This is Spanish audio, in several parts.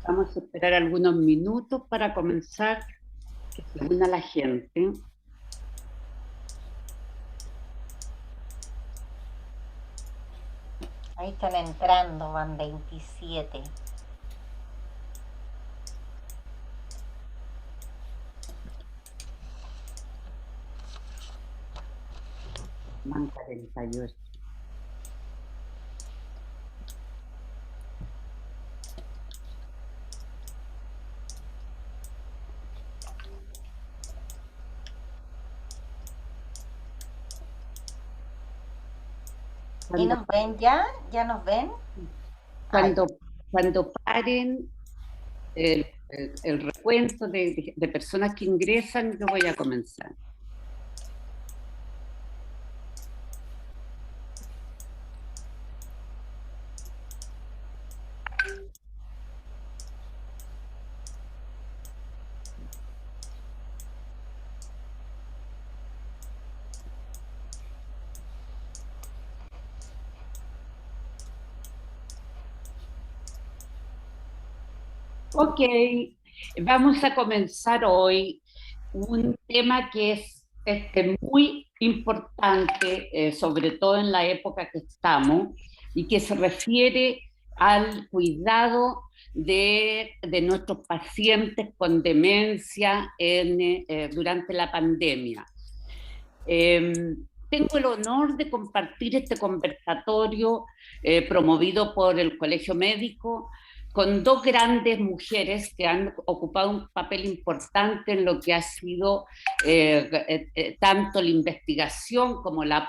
Vamos a esperar algunos minutos para comenzar, que se una la gente. Ahí están entrando, van 27. Van 48. ¿Y Cuando, nos ven ya? ¿Ya nos ven? Ay, cuando, cuando paren el recuento de personas que ingresan, yo voy a comenzar. Ok, vamos a comenzar hoy un tema que es muy importante, sobre todo en la época que estamos, y que se refiere al cuidado de nuestros pacientes con demencia durante la pandemia. Eh, Tengo el honor de compartir este conversatorio promovido por el Colegio Médico con dos grandes mujeres que han ocupado un papel importante en lo que ha sido tanto la investigación como las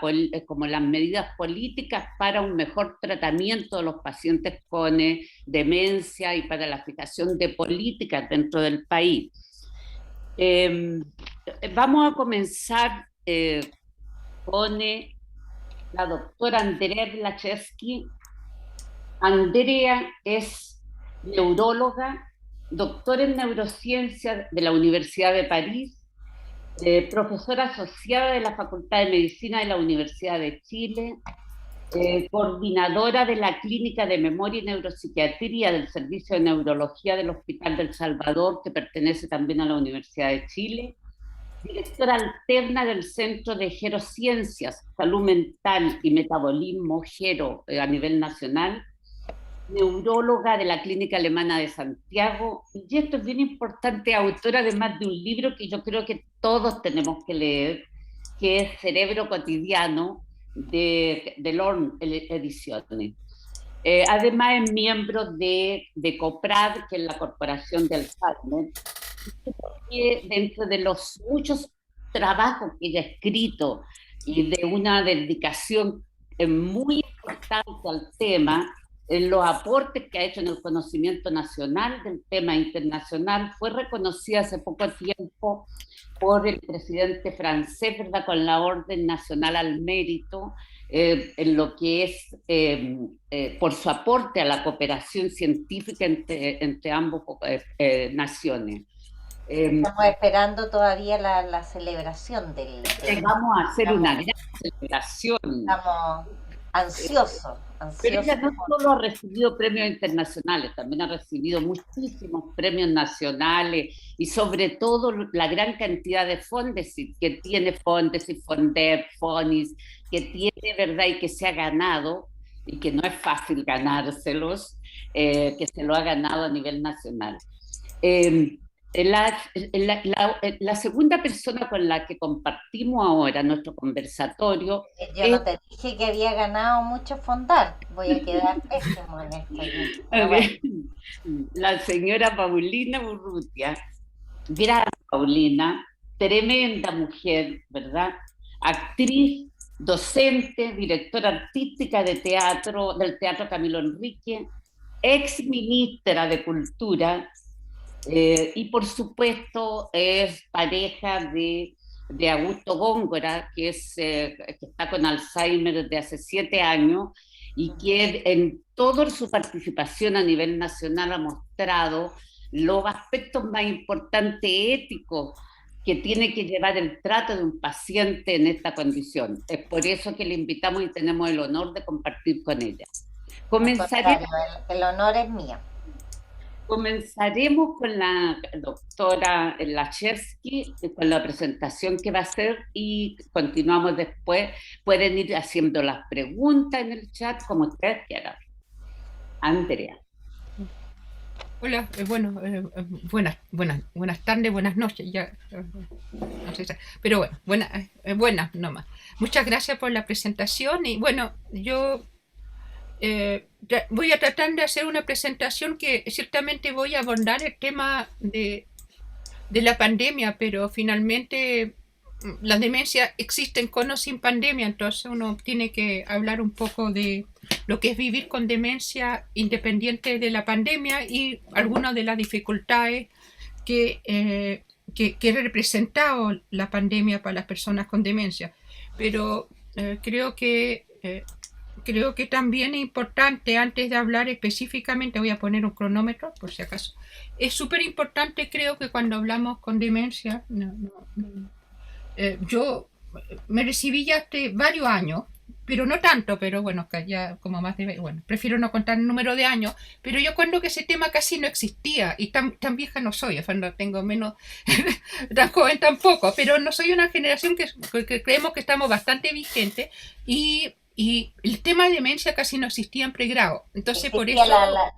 medidas políticas para un mejor tratamiento de los pacientes con demencia y para la fijación de políticas dentro del país. Eh, Vamos a comenzar con la doctora Andrea Blachewski. Andrea es neuróloga, doctora en neurociencia de la Universidad de París, profesora asociada de la Facultad de Medicina de la Universidad de Chile, coordinadora de la Clínica de Memoria y Neuropsiquiatría del Servicio de Neurología del Hospital del Salvador, que pertenece también a la Universidad de Chile, directora alterna del Centro de Gerociencias, Salud Mental y Metabolismo Gero a nivel nacional, neuróloga de la Clínica Alemana de Santiago, y esto es bien importante, autora además de un libro que yo creo que todos tenemos que leer, que es Cerebro Cotidiano, de Lorne Ediciones. Además es miembro de COPRAD, que es la Corporación de Alzheimer, que dentro de los muchos trabajos que ella ha escrito y de una dedicación muy importante al tema, en los aportes que ha hecho en el conocimiento nacional del tema internacional, fue reconocida hace poco tiempo por el presidente francés, ¿verdad?, con la Orden Nacional al Mérito, en lo que es por su aporte a la cooperación científica entre ambas naciones. Eh, estamos esperando todavía la celebración del... Vamos a hacer una Estamos, gran celebración. estamos Eh, ansiosos, Pero ella ansiosos. no solo ha recibido premios internacionales, también ha recibido muchísimos premios nacionales y sobre todo la gran cantidad de Fondesit que tiene Fondesit, Fondep, Fonis, que tiene, ¿verdad? Y que se ha ganado, y que no es fácil ganárselos, que se lo ha ganado a nivel nacional. Eh, la segunda persona con la que compartimos ahora nuestro conversatorio Yo es no te dije que había ganado mucho fondar. Voy a quedar pésimo en esto yo. Pero bueno, la señora Paulina Urrutia. Gran Paulina, tremenda mujer, ¿verdad? Actriz, docente, directora artística de teatro, del Teatro Camilo Enrique, ex ministra de Cultura, y por supuesto es pareja de Augusto Góngora, que está con Alzheimer desde hace 7 años y que en toda su participación a nivel nacional ha mostrado los aspectos más importantes éticos que tiene que llevar el trato de un paciente en esta condición. Es por eso que le invitamos y tenemos el honor de compartir con ella. al Comenzaré contrario, el honor es mío. Comenzaremos con la doctora Lachevsky, con la presentación que va a hacer y continuamos después. Pueden ir haciendo las preguntas en el chat como ustedes quieran. Andrea. Hola, buenas tardes, buenas noches, ya, no sé, pero bueno, buenas nomás. Muchas gracias por la presentación y bueno, yo voy a tratar de hacer una presentación que ciertamente voy a abordar el tema de la pandemia, pero finalmente las demencias existen con o sin pandemia, entonces uno tiene que hablar un poco de lo que es vivir con demencia independiente de la pandemia y algunas de las dificultades que ha representado la pandemia para las personas con demencia. Pero creo que también es importante, antes de hablar específicamente, voy a poner un cronómetro por si acaso, es súper importante, creo que cuando hablamos con demencia, yo me recibí ya hace varios años, pero no tanto, pero bueno, que ya como más de, bueno, prefiero no contar el número de años, pero yo cuento que ese tema casi no existía y tan vieja no soy, o sea, no tengo menos, tan joven tampoco, pero no soy una generación que creemos que estamos bastante vigentes y el tema de demencia casi no existía en pregrado, entonces Existía por eso...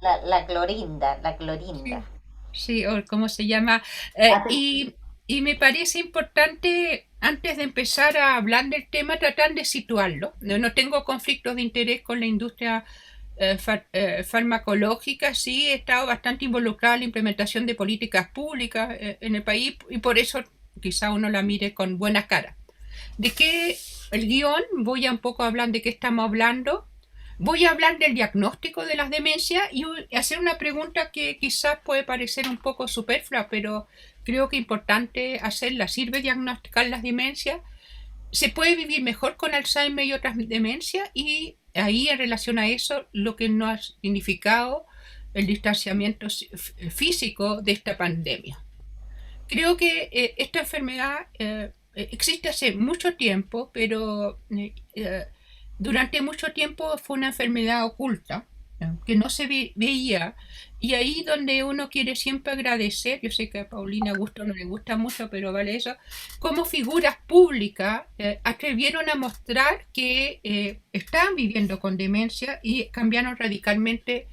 la clorinda. Sí, o cómo se llama, y me parece importante, antes de empezar a hablar del tema, tratar de situarlo. No tengo conflictos de interés con la industria farmacológica, sí he estado bastante involucrada en la implementación de políticas públicas en el país y por eso quizá uno la mire con buena cara. ¿De qué el guión? Voy a un poco hablar de qué estamos hablando. Voy a hablar del diagnóstico de las demencias y hacer una pregunta que quizás puede parecer un poco superflua, pero creo que es importante hacerla. ¿Sirve diagnosticar las demencias? ¿Se puede vivir mejor con Alzheimer y otras demencias? Y ahí, en relación a eso, lo que nos ha significado el distanciamiento físico de esta pandemia. Creo que esta enfermedad existe hace mucho tiempo, pero durante mucho tiempo fue una enfermedad oculta, que no se veía, y ahí donde uno quiere siempre agradecer, yo sé que a Paulina Gusto no le gusta mucho, pero vale eso, como figuras públicas atrevieron a mostrar que estaban viviendo con demencia y cambiaron radicalmente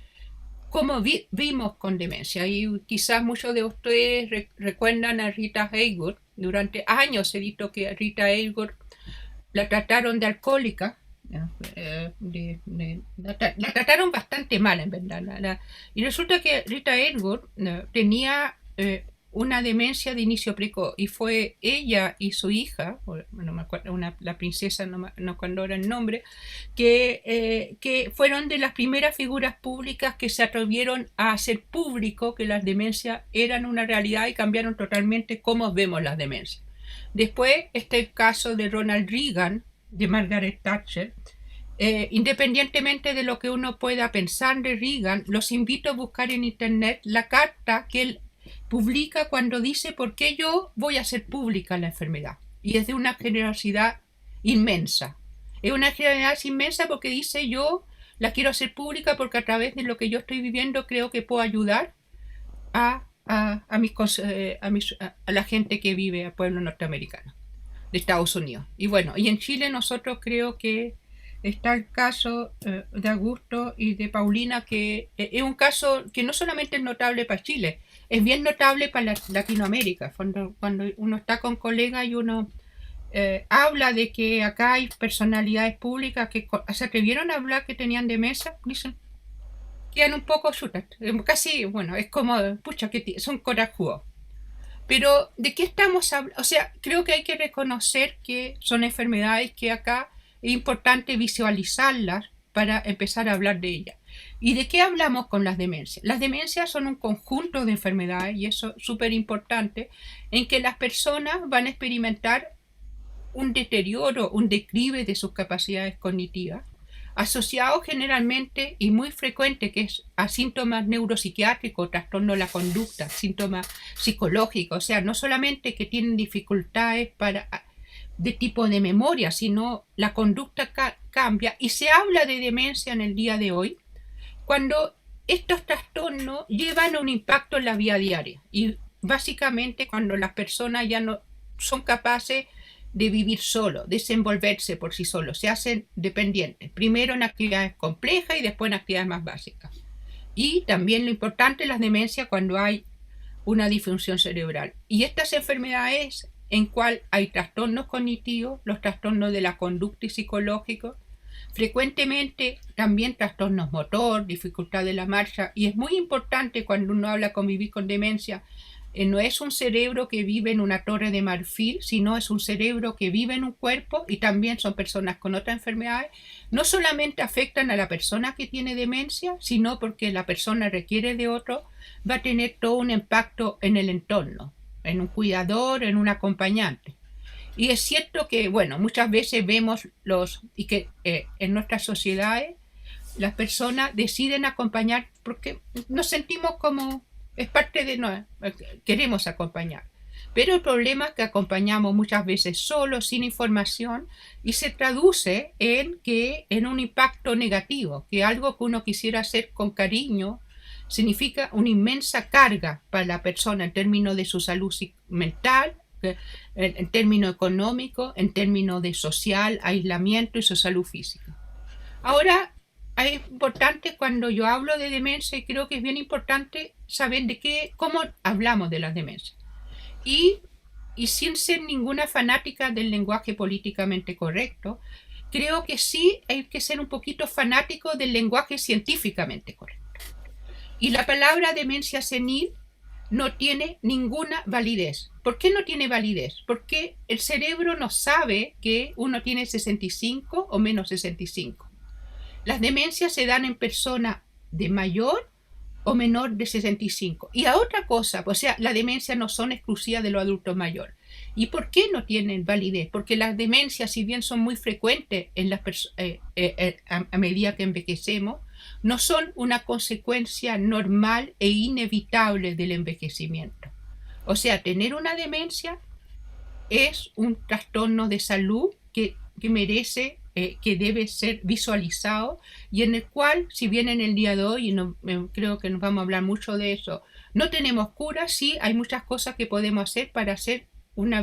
cómo vimos con demencia. Y quizás muchos de ustedes recuerdan a Rita Hayworth. Durante años he visto que a Rita Hayworth la trataron de alcohólica. La trataron bastante mal, en verdad. Y resulta que Rita Hayworth tenía una demencia de inicio precoz y fue ella y su hija, no me acuerdo, la princesa, no cuando era el nombre, que fueron de las primeras figuras públicas que se atrevieron a hacer público que las demencias eran una realidad y cambiaron totalmente cómo vemos las demencias. Después está el caso de Ronald Reagan, de Margaret Thatcher. Independientemente de lo que uno pueda pensar de Reagan, los invito a buscar en internet la carta que él publica cuando dice por qué yo voy a hacer pública la enfermedad. Y es de una generosidad inmensa. Es una generosidad inmensa porque dice yo la quiero hacer pública porque a través de lo que yo estoy viviendo creo que puedo ayudar a la gente que vive, al pueblo norteamericano de Estados Unidos. Y bueno, y en Chile nosotros creo que está el caso de Augusto y de Paulina, que es un caso que no solamente es notable para Chile, es bien notable para Latinoamérica. Cuando uno está con colegas y uno habla de que acá hay personalidades públicas que se atrevieron a hablar que tenían demencia, dicen, quedan un poco chutas. Casi, bueno, es como, pucha, que son corajudos. Pero, ¿de qué estamos hablando? O sea, creo que hay que reconocer que son enfermedades que acá es importante visualizarlas para empezar a hablar de ellas. ¿Y de qué hablamos con las demencias? Las demencias son un conjunto de enfermedades, y eso es súper importante, en que las personas van a experimentar un deterioro, un declive de sus capacidades cognitivas, asociado generalmente y muy frecuente que es a síntomas neuropsiquiátricos, trastorno de la conducta, síntomas psicológicos, o sea, no solamente que tienen dificultades de tipo de memoria, sino la conducta cambia y se habla de demencia en el día de hoy, cuando estos trastornos llevan a un impacto en la vida diaria y básicamente cuando las personas ya no son capaces de vivir solo, desenvolverse por sí solos, se hacen dependientes, primero en actividades complejas y después en actividades más básicas. Y también lo importante es las demencias cuando hay una disfunción cerebral. Y estas enfermedades en cual hay trastornos cognitivos, los trastornos de la conducta y psicológicos, frecuentemente también trastornos motor, dificultad de la marcha, y es muy importante cuando uno habla convivir con demencia, no es un cerebro que vive en una torre de marfil, sino es un cerebro que vive en un cuerpo y también son personas con otras enfermedades. No solamente afectan a la persona que tiene demencia, sino porque la persona requiere de otro, va a tener todo un impacto en el entorno, en un cuidador, en un acompañante. Y es cierto que, bueno, muchas veces vemos que en nuestras sociedades las personas deciden acompañar porque nos sentimos como es parte de queremos acompañar. Pero el problema es que acompañamos muchas veces solos, sin información, y se traduce en un impacto negativo, que algo que uno quisiera hacer con cariño significa una inmensa carga para la persona en términos de su salud mental, en términos económicos, en términos de social, aislamiento y su salud física. Ahora, es importante cuando yo hablo de demencia y creo que es bien importante saber cómo hablamos de las demencias. Y sin ser ninguna fanática del lenguaje políticamente correcto, creo que sí hay que ser un poquito fanático del lenguaje científicamente correcto. Y la palabra demencia senil no tiene ninguna validez. ¿Por qué no tiene validez? Porque el cerebro no sabe que uno tiene 65 o menos 65. Las demencias se dan en personas de mayor o menor de 65. Y a otra cosa, o sea, las demencias no son exclusivas de los adultos mayores. ¿Y por qué no tienen validez? Porque las demencias, si bien son muy frecuentes en las a medida que envejecemos, no son una consecuencia normal e inevitable del envejecimiento. O sea, tener una demencia es un trastorno de salud que merece, que debe ser visualizado y en el cual, si bien en el día de hoy, y creo que nos vamos a hablar mucho de eso, no tenemos cura, sí hay muchas cosas que podemos hacer para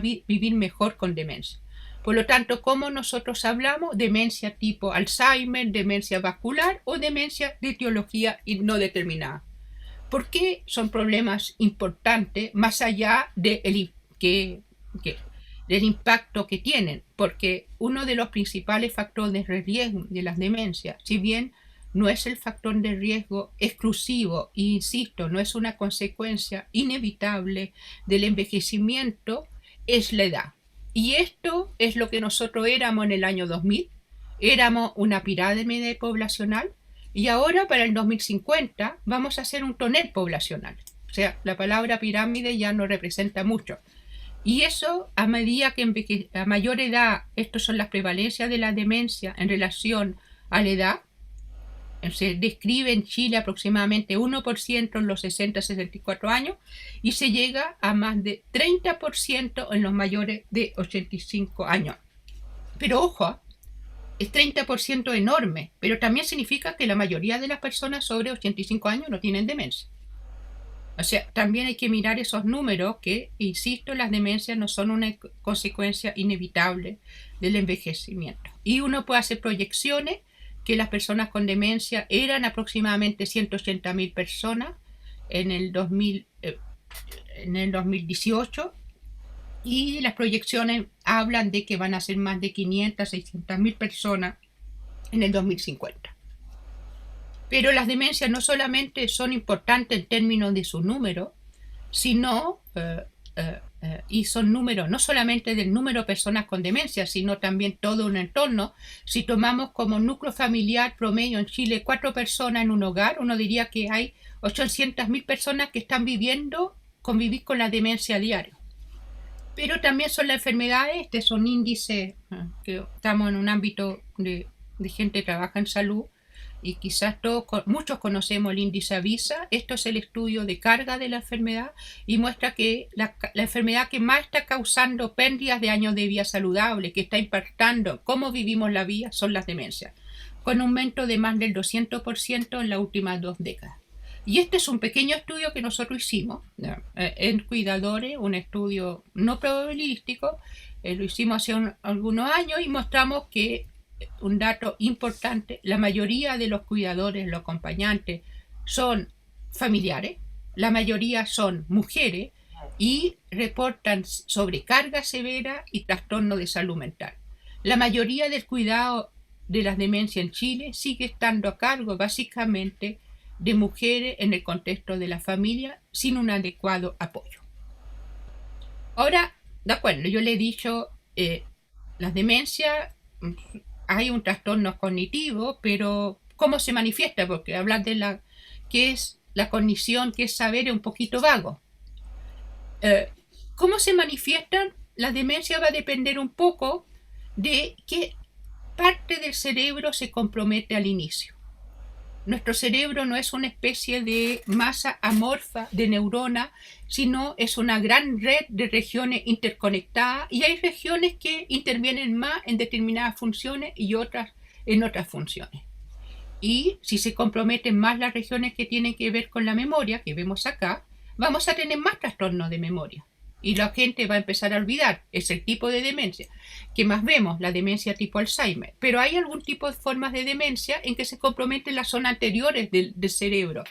vivir mejor con demencia. Por lo tanto, ¿cómo nosotros hablamos? Demencia tipo Alzheimer, demencia vascular o demencia de etiología no determinada. ¿Por qué son problemas importantes más allá del impacto que tienen? Porque uno de los principales factores de riesgo de las demencias, si bien no es el factor de riesgo exclusivo, e insisto, no es una consecuencia inevitable del envejecimiento, es la edad. Y esto es lo que nosotros éramos en el año 2000, éramos una pirámide poblacional y ahora para el 2050 vamos a hacer un tonel poblacional. O sea, la palabra pirámide ya no representa mucho. Y eso, a medida que a mayor edad, estas son las prevalencias de la demencia en relación a la edad, se describe en Chile aproximadamente 1% en los 60-64 años y se llega a más de 30% en los mayores de 85 años. Pero ojo, es 30% enorme, pero también significa que la mayoría de las personas sobre 85 años no tienen demencia. O sea, también hay que mirar esos números que, insisto, las demencias no son una consecuencia inevitable del envejecimiento. Y uno puede hacer proyecciones que las personas con demencia eran aproximadamente 180.000 personas en el 2018 y las proyecciones hablan de que van a ser más de 500-600.000 personas en el 2050. Pero las demencias no solamente son importantes en términos de su número, sino y son números no solamente del número de personas con demencia, sino también todo un entorno. Si tomamos como núcleo familiar promedio en Chile 4 personas en un hogar, uno diría que hay 800.000 personas que están convivir con la demencia a diario. Pero también son las enfermedades, este es un índice que estamos en un ámbito de gente que trabaja en salud, y quizás muchos conocemos el índice AVISA. Esto es el estudio de carga de la enfermedad y muestra que la enfermedad que más está causando pérdidas de años de vida saludable, que está impactando cómo vivimos la vida, son las demencias, con un aumento de más del 200% en las últimas 2 décadas. Y este es un pequeño estudio que nosotros hicimos en cuidadores, un estudio no probabilístico, lo hicimos hace algunos años y mostramos que un dato importante, la mayoría de los cuidadores, los acompañantes, son familiares, la mayoría son mujeres y reportan sobrecarga severa y trastorno de salud mental. La mayoría del cuidado de las demencias en Chile sigue estando a cargo básicamente de mujeres en el contexto de la familia sin un adecuado apoyo. Ahora, de acuerdo, yo le he dicho, las demencias, hay un trastorno cognitivo, pero ¿cómo se manifiesta? Porque hablar de qué es la cognición, qué es saber, es un poquito vago. ¿Cómo se manifiestan? La demencia va a depender un poco de qué parte del cerebro se compromete al inicio. Nuestro cerebro no es una especie de masa amorfa de neuronas, sino es una gran red de regiones interconectadas y hay regiones que intervienen más en determinadas funciones y otras en otras funciones. Y si se comprometen más las regiones que tienen que ver con la memoria, que vemos acá, vamos a tener más trastornos de memoria. Y la gente va a empezar a olvidar. Es el tipo de demencia que más vemos, la demencia tipo Alzheimer. Pero hay algún tipo de formas de demencia en que se comprometen las zonas anteriores del cerebro,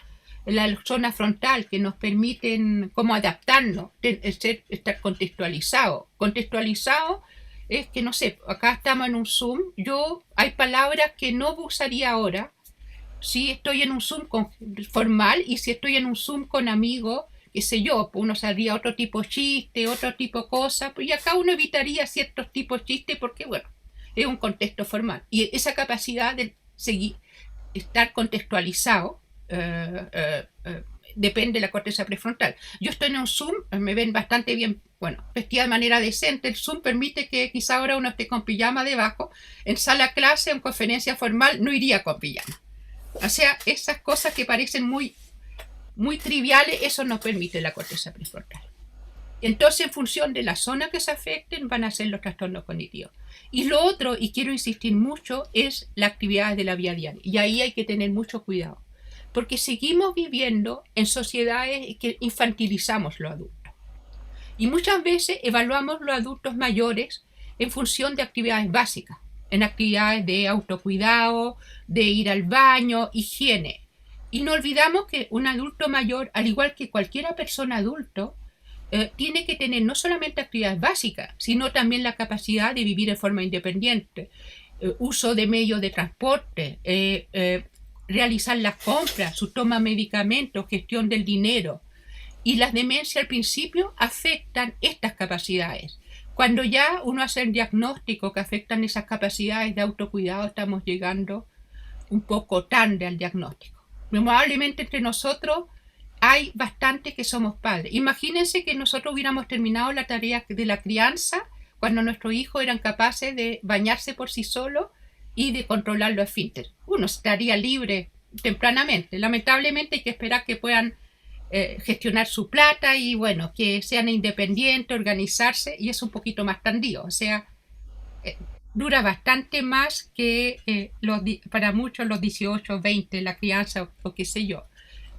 la zona frontal, que nos permiten como adaptarnos, estar contextualizado. Contextualizado es que, no sé, acá estamos en un Zoom, hay palabras que no usaría ahora si estoy en un Zoom formal y si estoy en un Zoom con amigos, qué sé yo, uno sabría otro tipo de chiste, otro tipo de cosa, y acá uno evitaría ciertos tipos de chistes porque, bueno, es un contexto formal. Y esa capacidad de estar contextualizado depende de la corteza prefrontal. Yo estoy en un Zoom, me ven bastante bien, bueno, vestida de manera decente. El Zoom permite que quizá ahora uno esté con pijama debajo. En sala clase, en conferencia formal, no iría con pijama. O sea, esas cosas que parecen muy triviales, eso nos permite la corteza prefrontal. Entonces, en función de la zona que se afecten, van a ser los trastornos cognitivos. Y lo otro, y quiero insistir mucho, es la actividad de la vida diaria. Y ahí hay que tener mucho cuidado, porque seguimos viviendo en sociedades que infantilizamos los adultos. Y muchas veces evaluamos los adultos mayores en función de actividades básicas, en actividades de autocuidado, de ir al baño, higiene. Y no olvidamos que un adulto mayor, al igual que cualquier persona adulto, tiene que tener no solamente actividades básicas, sino también la capacidad de vivir de forma independiente, uso de medios de transporte, realizar las compras, su toma de medicamentos, gestión del dinero. Y las demencias al principio afectan estas capacidades. Cuando ya uno hace el diagnóstico que afectan esas capacidades de autocuidado, estamos llegando un poco tarde al diagnóstico. Probablemente entre nosotros hay bastantes que somos padres. Imagínense que nosotros hubiéramos terminado la tarea de la crianza cuando nuestros hijos eran capaces de bañarse por sí solos y de controlar los esfínteres. Uno estaría libre tempranamente. Lamentablemente hay que esperar que puedan gestionar su plata y bueno, que sean independientes, organizarse, y es un poquito más tardío. O sea, dura bastante más que para muchos los 18, 20, la crianza o qué sé yo.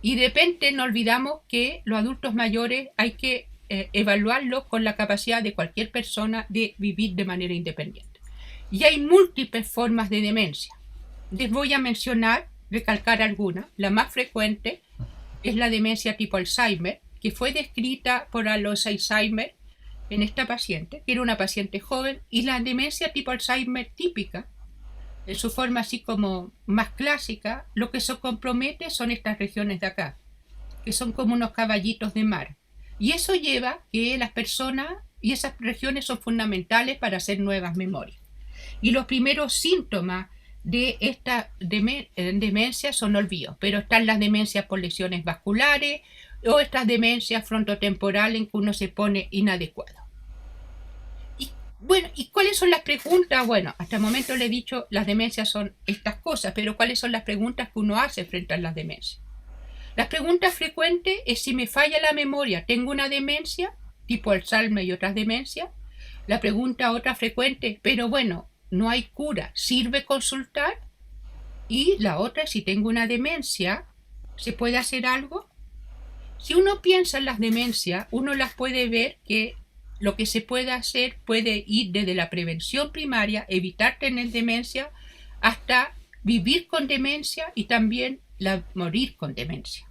Y de repente no olvidamos que los adultos mayores hay que evaluarlos con la capacidad de cualquier persona de vivir de manera independiente. Y hay múltiples formas de demencia. Les voy a mencionar, recalcar algunas. La más frecuente es la demencia tipo Alzheimer, que fue descrita por los Alzheimer en esta paciente, que era una paciente joven, y la demencia tipo Alzheimer típica, en su forma así como más clásica, lo que se compromete son estas regiones de acá, que son como unos caballitos de mar. Y eso lleva que las personas, y esas regiones son fundamentales para hacer nuevas memorias. Y los primeros síntomas de esta demencia son olvidos, pero están las demencias por lesiones vasculares o estas demencias frontotemporales en que uno se pone inadecuado. Y bueno, ¿y cuáles son las preguntas? Bueno, hasta el momento le he dicho, las demencias son estas cosas, pero ¿cuáles son las preguntas que uno hace frente a las demencias? Las preguntas frecuentes es si me falla la memoria, ¿tengo una demencia? Tipo Alzheimer y otras demencias. La pregunta otra frecuente, pero bueno, no hay cura, ¿sirve consultar? Y la otra, si tengo una demencia, ¿Se puede hacer algo? Si uno piensa en las demencias, uno las puede ver que lo que se puede hacer puede ir desde la prevención primaria, evitar tener demencia, hasta vivir con demencia y también morir con demencia.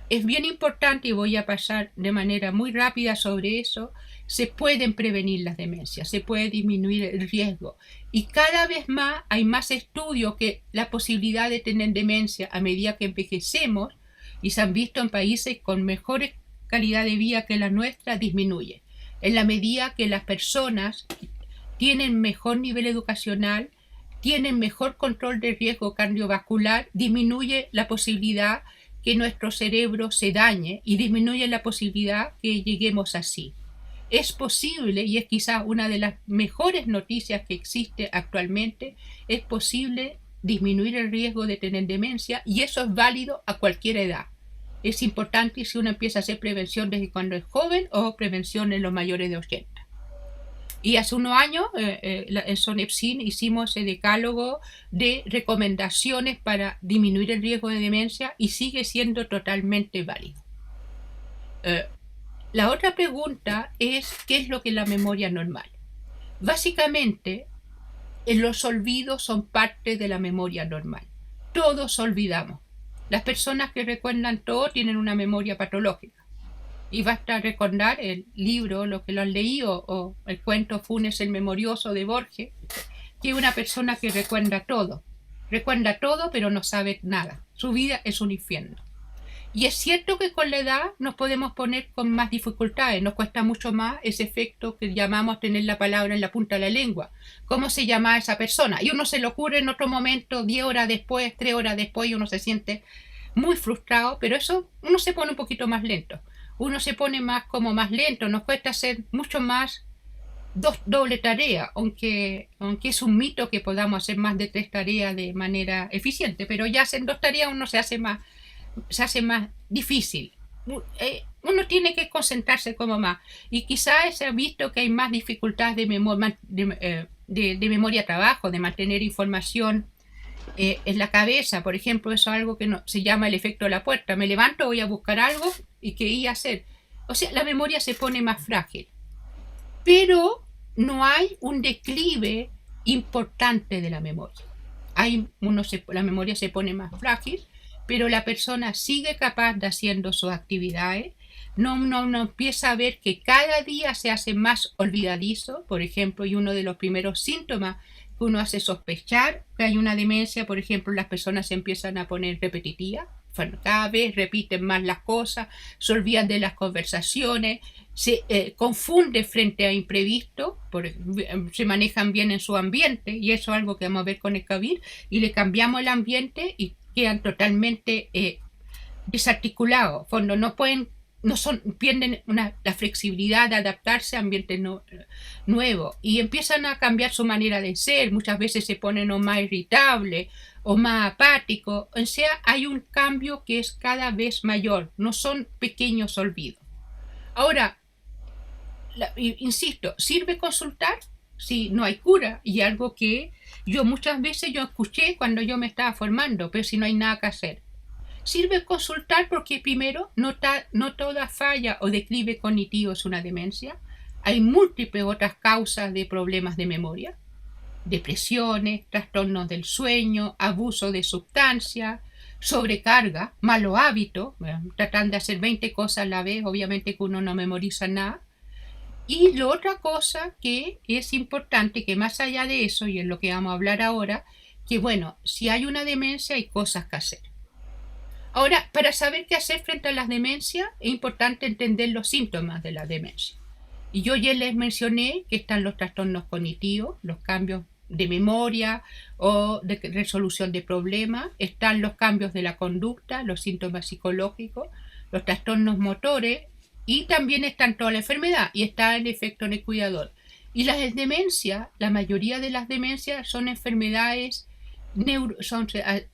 Es bien importante, y voy a pasar de manera muy rápida sobre eso, se pueden prevenir las demencias, se puede disminuir el riesgo. Y cada vez más hay más estudios que la posibilidad de tener demencia a medida que envejecemos, y se han visto en países con mejor calidad de vida que la nuestra, disminuye. En la medida que las personas tienen mejor nivel educacional, tienen mejor control de riesgo cardiovascular, disminuye la posibilidad que nuestro cerebro se dañe y disminuye la posibilidad que lleguemos así. Es posible, y es quizás una de las mejores noticias que existe actualmente, es posible disminuir el riesgo de tener demencia, y eso es válido a cualquier edad. Es importante si uno empieza a hacer prevención desde cuando es joven o prevención en los mayores de 80. Y hace unos años en SONEPSIN hicimos ese decálogo de recomendaciones para disminuir el riesgo de demencia y sigue siendo totalmente válido. La otra pregunta es, ¿qué es lo que es la memoria normal? Básicamente, los olvidos son parte de la memoria normal. Todos olvidamos. Las personas que recuerdan todo tienen una memoria patológica. Y basta recordar el libro, lo que lo han leído, o el cuento Funes el Memorioso de Borges, que es una persona que recuerda todo, pero no sabe nada. Su vida es un infierno. Y es cierto que con la edad nos podemos poner con más dificultades, nos cuesta mucho más ese efecto que llamamos tener la palabra en la punta de la lengua. ¿Cómo se llama esa persona? Y uno se le ocurre en otro momento, 10 horas después, 3 horas después, y uno se siente muy frustrado, pero eso uno se pone un poquito más lento. Uno se pone más lento, nos cuesta hacer mucho más doble tarea, aunque es un mito que podamos hacer más de 3 tareas de manera eficiente, pero ya hacen 2 tareas uno se hace más difícil. Uno tiene que concentrarse más, y quizás se ha visto que hay más dificultades de memoria trabajo, de mantener información en la cabeza. Por ejemplo, eso es algo que se llama el efecto de la puerta. Me levanto, voy a buscar algo y qué iba a hacer. O sea, la memoria se pone más frágil, pero no hay un declive importante de la memoria. La memoria se pone más frágil, pero la persona sigue capaz de haciendo sus actividades. No empieza a ver que cada día se hace más olvidadizo, por ejemplo, y uno de los primeros síntomas que uno hace sospechar que hay una demencia, por ejemplo, las personas se empiezan a poner repetitivas, cada vez repiten más las cosas, se olvidan de las conversaciones, se confunde frente a imprevistos, se manejan bien en su ambiente, y eso es algo que vamos a ver con el COVID, y le cambiamos el ambiente y quedan totalmente desarticulados, pierden la flexibilidad de adaptarse a ambientes nuevos, y empiezan a cambiar su manera de ser. Muchas veces se ponen o más irritables o más apáticos. O sea, hay un cambio que es cada vez mayor, no son pequeños olvidos. Ahora, insisto, ¿sirve consultar? Sí, no hay cura, y algo que muchas veces escuché cuando yo me estaba formando, pero si no hay nada que hacer. Sirve consultar porque primero no toda falla o declive cognitivo es una demencia. Hay múltiples otras causas de problemas de memoria: depresiones, trastornos del sueño, abuso de sustancias, sobrecarga, malos hábitos, tratan de hacer 20 cosas a la vez, obviamente que uno no memoriza nada. Y la otra cosa que es importante, que más allá de eso, y es lo que vamos a hablar ahora, que bueno, si hay una demencia hay cosas que hacer. Ahora, para saber qué hacer frente a las demencias, es importante entender los síntomas de la demencia. Y yo ya les mencioné que están los trastornos cognitivos, los cambios de memoria o de resolución de problemas, están los cambios de la conducta, los síntomas psicológicos, los trastornos motores, y también están toda la enfermedad, y está el efecto en el cuidador. Y las demencias, la mayoría de las demencias son enfermedades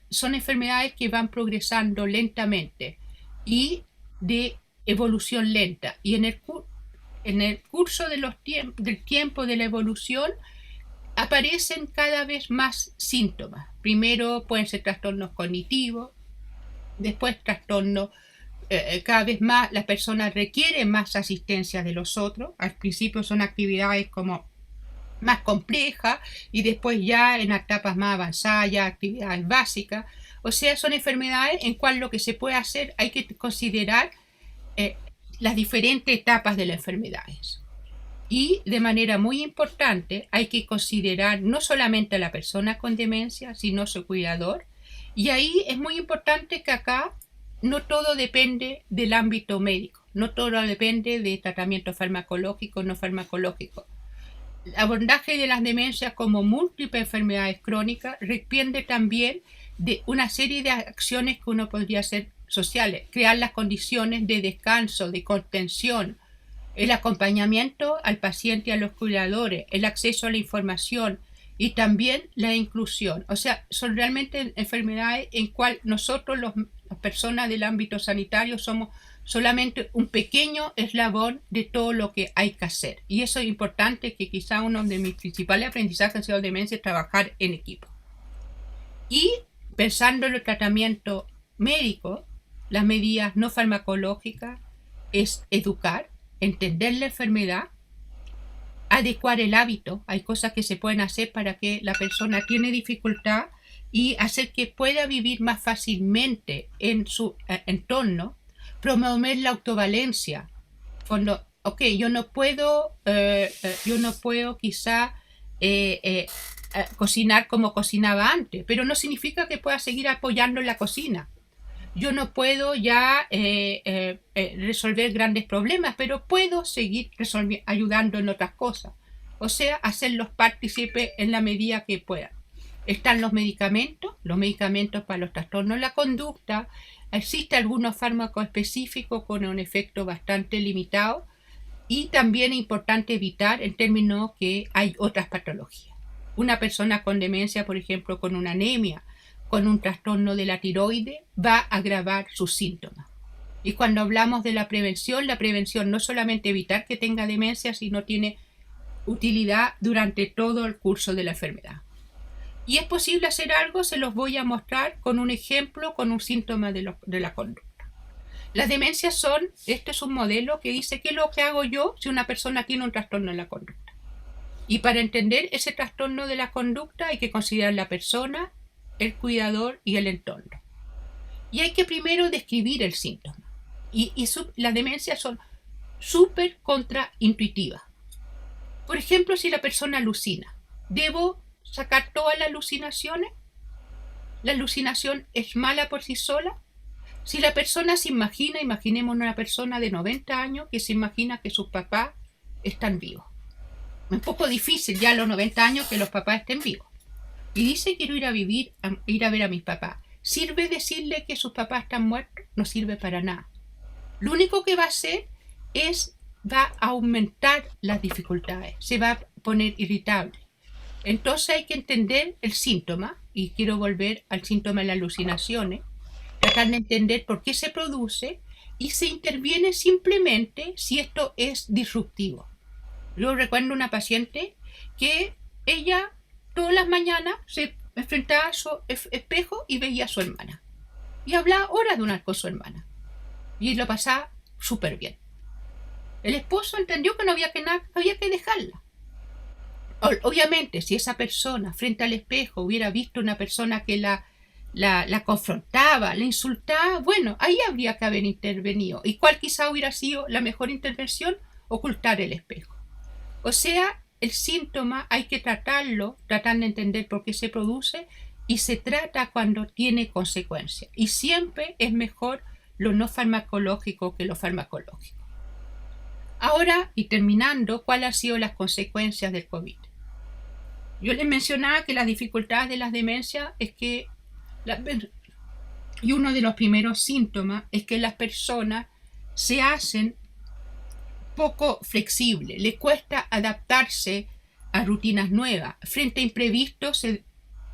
son enfermedades que van progresando lentamente y de evolución lenta, y en el curso del tiempo de la evolución aparecen cada vez más síntomas. Primero pueden ser trastornos cognitivos, después trastorno. Cada vez más las personas requieren más asistencia de los otros. Al principio son actividades como más complejas y después ya en etapas más avanzadas ya actividades básicas. O sea, son enfermedades en cual lo que se puede hacer hay que considerar las diferentes etapas de las enfermedades. Y de manera muy importante hay que considerar no solamente a la persona con demencia, sino su cuidador. Y ahí es muy importante que acá no todo depende del ámbito médico, no todo depende de tratamiento farmacológico, no farmacológico. El abordaje de las demencias como múltiples enfermedades crónicas depende también de una serie de acciones que uno podría hacer sociales, crear las condiciones de descanso, de contención, el acompañamiento al paciente y a los cuidadores, el acceso a la información y también la inclusión. O sea, son realmente enfermedades en cual nosotros, las personas del ámbito sanitario, somos solamente un pequeño eslabón de todo lo que hay que hacer. Y eso es importante, que quizá uno de mis principales aprendizajes ha sido demencia, es trabajar en equipo. Y pensando en el tratamiento médico, las medidas no farmacológicas es educar, entender la enfermedad, adecuar el hábito. Hay cosas que se pueden hacer para que la persona tiene dificultad y hacer que pueda vivir más fácilmente en su entorno, promover la autovalencia. Cuando, yo no puedo quizá cocinar como cocinaba antes, pero no significa que pueda seguir apoyando en la cocina. Yo no puedo ya resolver grandes problemas, pero puedo seguir ayudando en otras cosas. O sea, hacerlos partícipes en la medida que puedan. Están los medicamentos para los trastornos de la conducta. Existen algunos fármacos específicos con un efecto bastante limitado. Y también es importante evitar en términos que hay otras patologías. Una persona con demencia, por ejemplo, con una anemia, con un trastorno de la tiroides, va a agravar sus síntomas. Y cuando hablamos de la prevención no es solamente evitar que tenga demencia, sino tiene utilidad durante todo el curso de la enfermedad. Y es posible hacer algo, se los voy a mostrar con un ejemplo, con un síntoma de la conducta. Las demencias este es un modelo que dice qué es lo que hago yo si una persona tiene un trastorno de la conducta. Y para entender ese trastorno de la conducta hay que considerar la persona, el cuidador y el entorno. Y hay que primero describir el síntoma. Las demencias son súper contraintuitivas. Por ejemplo, si la persona alucina, ¿debo sacar todas las alucinaciones? ¿La alucinación es mala por sí sola? Si la persona se imagina, imaginemos una persona de 90 años que se imagina que sus papás están vivos. Es un poco difícil ya a los 90 años que los papás estén vivos. Y dice, quiero ir a ver a mis papás. ¿Sirve decirle que sus papás están muertos? No sirve para nada. Lo único que va a hacer va a aumentar las dificultades, se va a poner irritable. Entonces hay que entender el síntoma, y quiero volver al síntoma de las alucinaciones, tratar de entender por qué se produce y se interviene simplemente si esto es disruptivo. Yo recuerdo una paciente que ella todas las mañanas se enfrentaba a su espejo y veía a su hermana. Y hablaba horas con su hermana. Y lo pasaba súper bien. El esposo entendió que no había que dejarla. Obviamente, si esa persona frente al espejo hubiera visto una persona que la confrontaba, la insultaba, bueno, ahí habría que haber intervenido. ¿Y cuál quizá hubiera sido la mejor intervención? Ocultar el espejo. O sea, el síntoma hay que tratarlo, tratando de entender por qué se produce, y se trata cuando tiene consecuencias. Y siempre es mejor lo no farmacológico que lo farmacológico. Ahora, y terminando, ¿cuáles han sido las consecuencias del COVID? Yo les mencionaba que las dificultades de las demencias es que, y uno de los primeros síntomas es que las personas se hacen poco flexibles, les cuesta adaptarse a rutinas nuevas, frente a imprevistos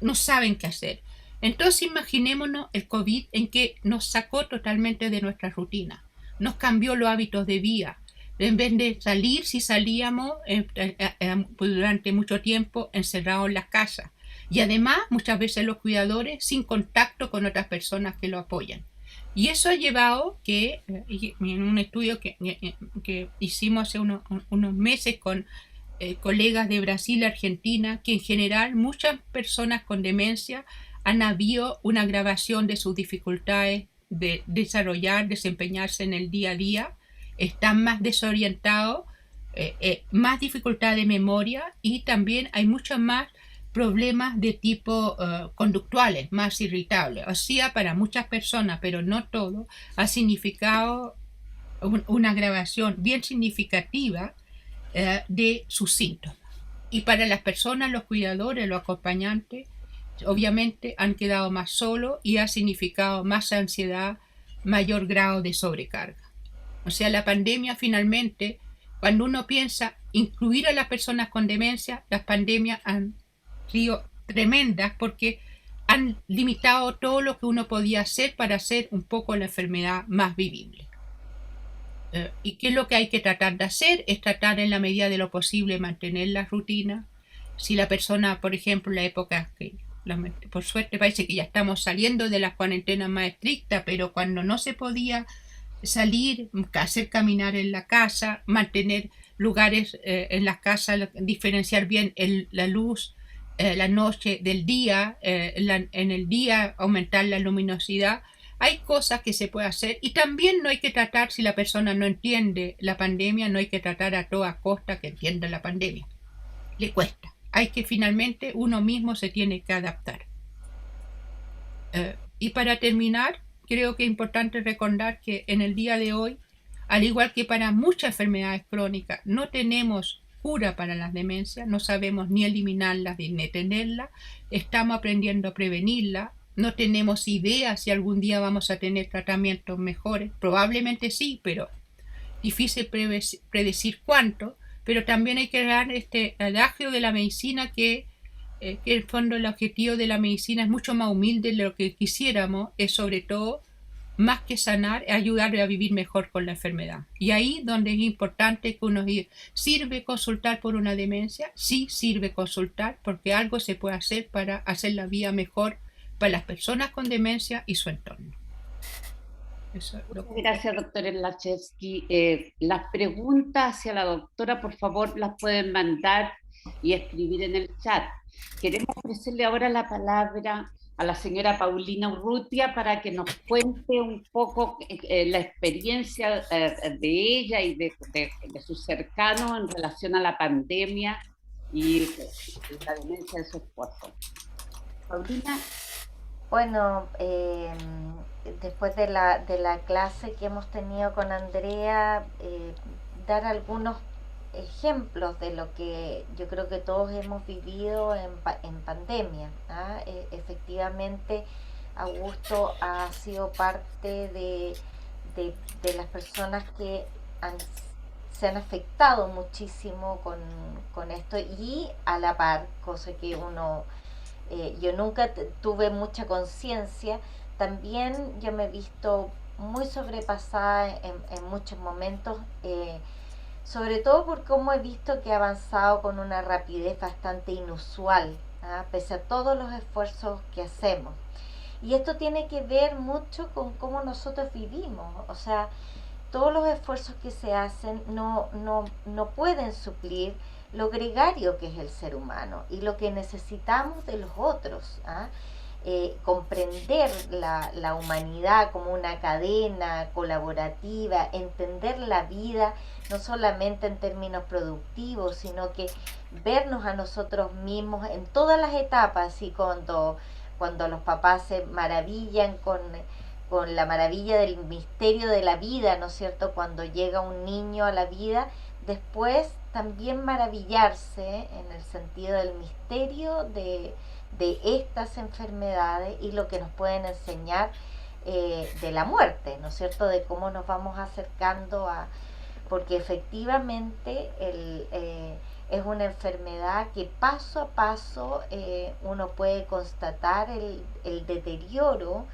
no saben qué hacer. Entonces imaginémonos el COVID en que nos sacó totalmente de nuestra rutina, nos cambió los hábitos de vida. En vez de salir, si salíamos durante mucho tiempo encerrados en las casas. Y además, muchas veces los cuidadores sin contacto con otras personas que lo apoyan. Y eso ha llevado que, en un estudio que hicimos hace unos meses con colegas de Brasil y Argentina, que en general muchas personas con demencia han habido una agravación de sus dificultades de desarrollar, desempeñarse en el día a día, están más desorientados, más dificultad de memoria y también hay muchos más problemas de tipo conductuales, más irritables. O sea, para muchas personas, pero no todo, ha significado una agravación bien significativa de sus síntomas. Y para las personas, los cuidadores, los acompañantes, obviamente han quedado más solos y ha significado más ansiedad, mayor grado de sobrecarga. O sea, la pandemia finalmente, cuando uno piensa incluir a las personas con demencia, las pandemias han sido tremendas porque han limitado todo lo que uno podía hacer para hacer un poco la enfermedad más vivible. ¿Y qué es lo que hay que tratar de hacer? Es tratar en la medida de lo posible mantener la rutina. Si la persona, por ejemplo, en la época que por suerte parece que ya estamos saliendo de las cuarentenas más estrictas, pero cuando no se podía salir, hacer caminar en la casa, mantener lugares en las casas, diferenciar bien la luz, la noche del día, en el día aumentar la luminosidad. Hay cosas que se puede hacer y también no hay que tratar, si la persona no entiende la pandemia, no hay que tratar a toda costa que entienda la pandemia. Le cuesta. Hay que finalmente uno mismo se tiene que adaptar. Y para terminar, creo que es importante recordar que en el día de hoy, al igual que para muchas enfermedades crónicas, no tenemos cura para las demencias, no sabemos ni eliminarlas ni detenerlas, estamos aprendiendo a prevenirlas, no tenemos idea si algún día vamos a tener tratamientos mejores, probablemente sí, pero difícil predecir cuánto, pero también hay que dar este adagio de la medicina que en el fondo el objetivo de la medicina es mucho más humilde de lo que quisiéramos, es sobre todo, más que sanar, ayudar a vivir mejor con la enfermedad. Y ahí donde es importante que uno diga, ¿sirve consultar por una demencia? Sí, sirve consultar porque algo se puede hacer para hacer la vida mejor para las personas con demencia y su entorno. Gracias, doctora Lachevsky. Las preguntas hacia la doctora, por favor, las pueden mandar y escribir en el chat. Queremos ofrecerle ahora la palabra a la señora Paulina Urrutia para que nos cuente un poco la experiencia de ella y de sus cercanos en relación a la pandemia y la demencia de su esposo. Paulina. Bueno, después de la clase que hemos tenido con Andrea, dar algunos ejemplos de lo que yo creo que todos hemos vivido en pandemia. Efectivamente, Augusto ha sido parte de las personas que se han afectado muchísimo con esto y a la par, cosa que yo nunca tuve mucha conciencia. También yo me he visto muy sobrepasada en muchos momentos, sobre todo por cómo he visto que ha avanzado con una rapidez bastante inusual, pese a todos los esfuerzos que hacemos. Y esto tiene que ver mucho con cómo nosotros vivimos, o sea, todos los esfuerzos que se hacen no pueden suplir lo gregario que es el ser humano y lo que necesitamos de los otros. Comprender la humanidad como una cadena colaborativa, entender la vida no solamente en términos productivos, sino que vernos a nosotros mismos en todas las etapas, y cuando los papás se maravillan con la maravilla del misterio de la vida, ¿no es cierto? Cuando llega un niño a la vida, después también maravillarse en el sentido del misterio de estas enfermedades y lo que nos pueden enseñar de la muerte, ¿no es cierto? De cómo nos vamos acercando porque efectivamente es una enfermedad que paso a paso uno puede constatar el deterioro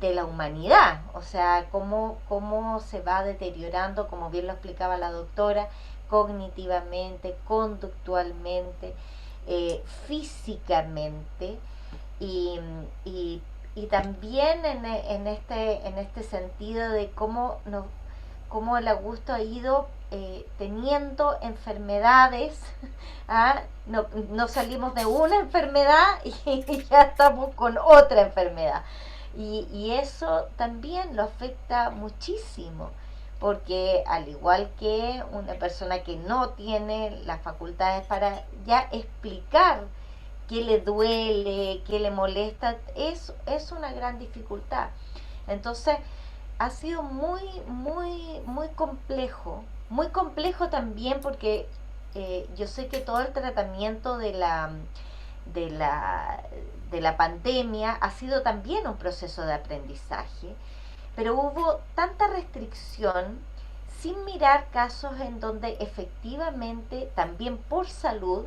de la humanidad, o sea, cómo se va deteriorando, como bien lo explicaba la doctora, cognitivamente, conductualmente, físicamente, y y también en este sentido de cómo el Augusto ha ido teniendo enfermedades. ¿Ah? No salimos de una enfermedad y ya estamos con otra enfermedad. Y eso también lo afecta muchísimo, porque al igual que una persona que no tiene las facultades para ya explicar qué le duele, qué le molesta, es una gran dificultad. Entonces, ha sido muy complejo también porque yo sé que todo el tratamiento de la, de la pandemia ha sido también un proceso de aprendizaje, pero hubo tanta restricción sin mirar casos en donde efectivamente, también por salud,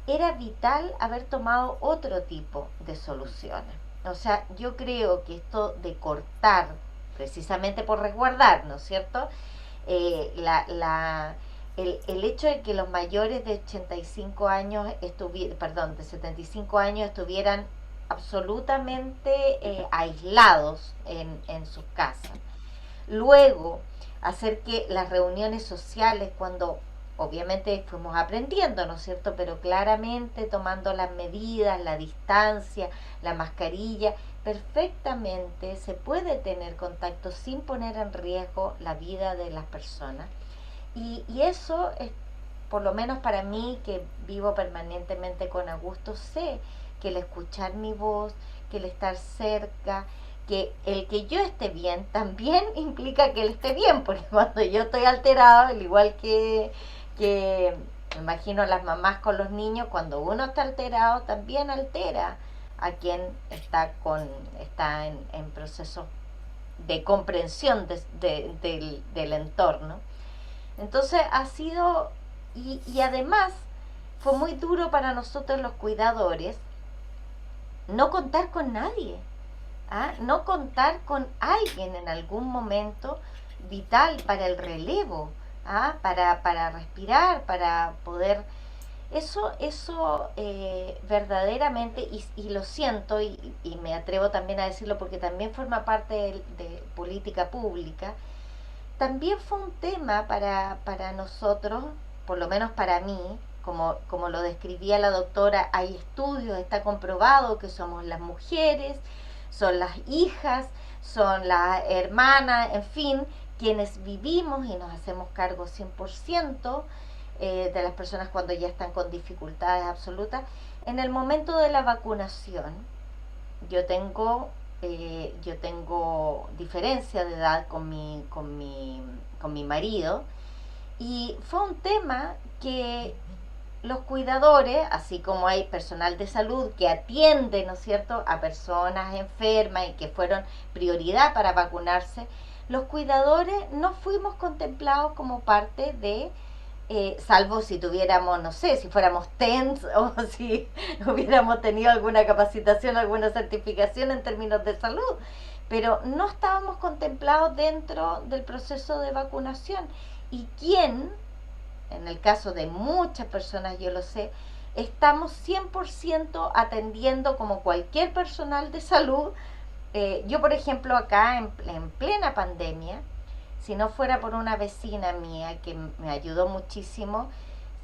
era vital haber tomado otro tipo de soluciones. O sea, yo creo que esto de cortar, precisamente por resguardar, ¿no es cierto? El hecho de que los mayores de 85 años perdón, de 75 años estuvieran absolutamente aislados en sus casas. Luego, hacer que las reuniones sociales, cuando obviamente fuimos aprendiendo, ¿no es cierto? Pero claramente tomando las medidas, la distancia, la mascarilla, perfectamente se puede tener contacto sin poner en riesgo la vida de las personas. Y eso es, por lo menos para mí, que vivo permanentemente con Augusto, sé que el escuchar mi voz, que el estar cerca, que el que yo esté bien también implica que él esté bien, porque cuando yo estoy alterado, al igual que me imagino las mamás con los niños, cuando uno está alterado también altera a quien está en proceso de comprensión del entorno. Entonces ha sido, y además fue muy duro para nosotros los cuidadores no contar con nadie. ¿Ah? No contar con alguien en algún momento vital para el relevo, ¿ah? Para respirar, para poder... Eso verdaderamente, y lo siento, y me atrevo también a decirlo porque también forma parte de política pública, también fue un tema para nosotros, por lo menos para mí, como lo describía la doctora, hay estudios, está comprobado que somos las mujeres, son las hijas, son las hermanas, en fin, quienes vivimos y nos hacemos cargo 100% de las personas cuando ya están con dificultades absolutas. En el momento de la vacunación, yo tengo diferencia de edad con mi marido, y fue un tema que los cuidadores, así como hay personal de salud que atiende, ¿no es cierto?, a personas enfermas y que fueron prioridad para vacunarse, los cuidadores no fuimos contemplados como parte de, salvo si tuviéramos, no sé, si fuéramos TENS o si hubiéramos tenido alguna capacitación, alguna certificación en términos de salud, pero no estábamos contemplados dentro del proceso de vacunación. ¿Y quién? En el caso de muchas personas, yo lo sé, estamos 100% atendiendo como cualquier personal de salud. Yo, por ejemplo, acá en plena pandemia, si no fuera por una vecina mía que me ayudó muchísimo,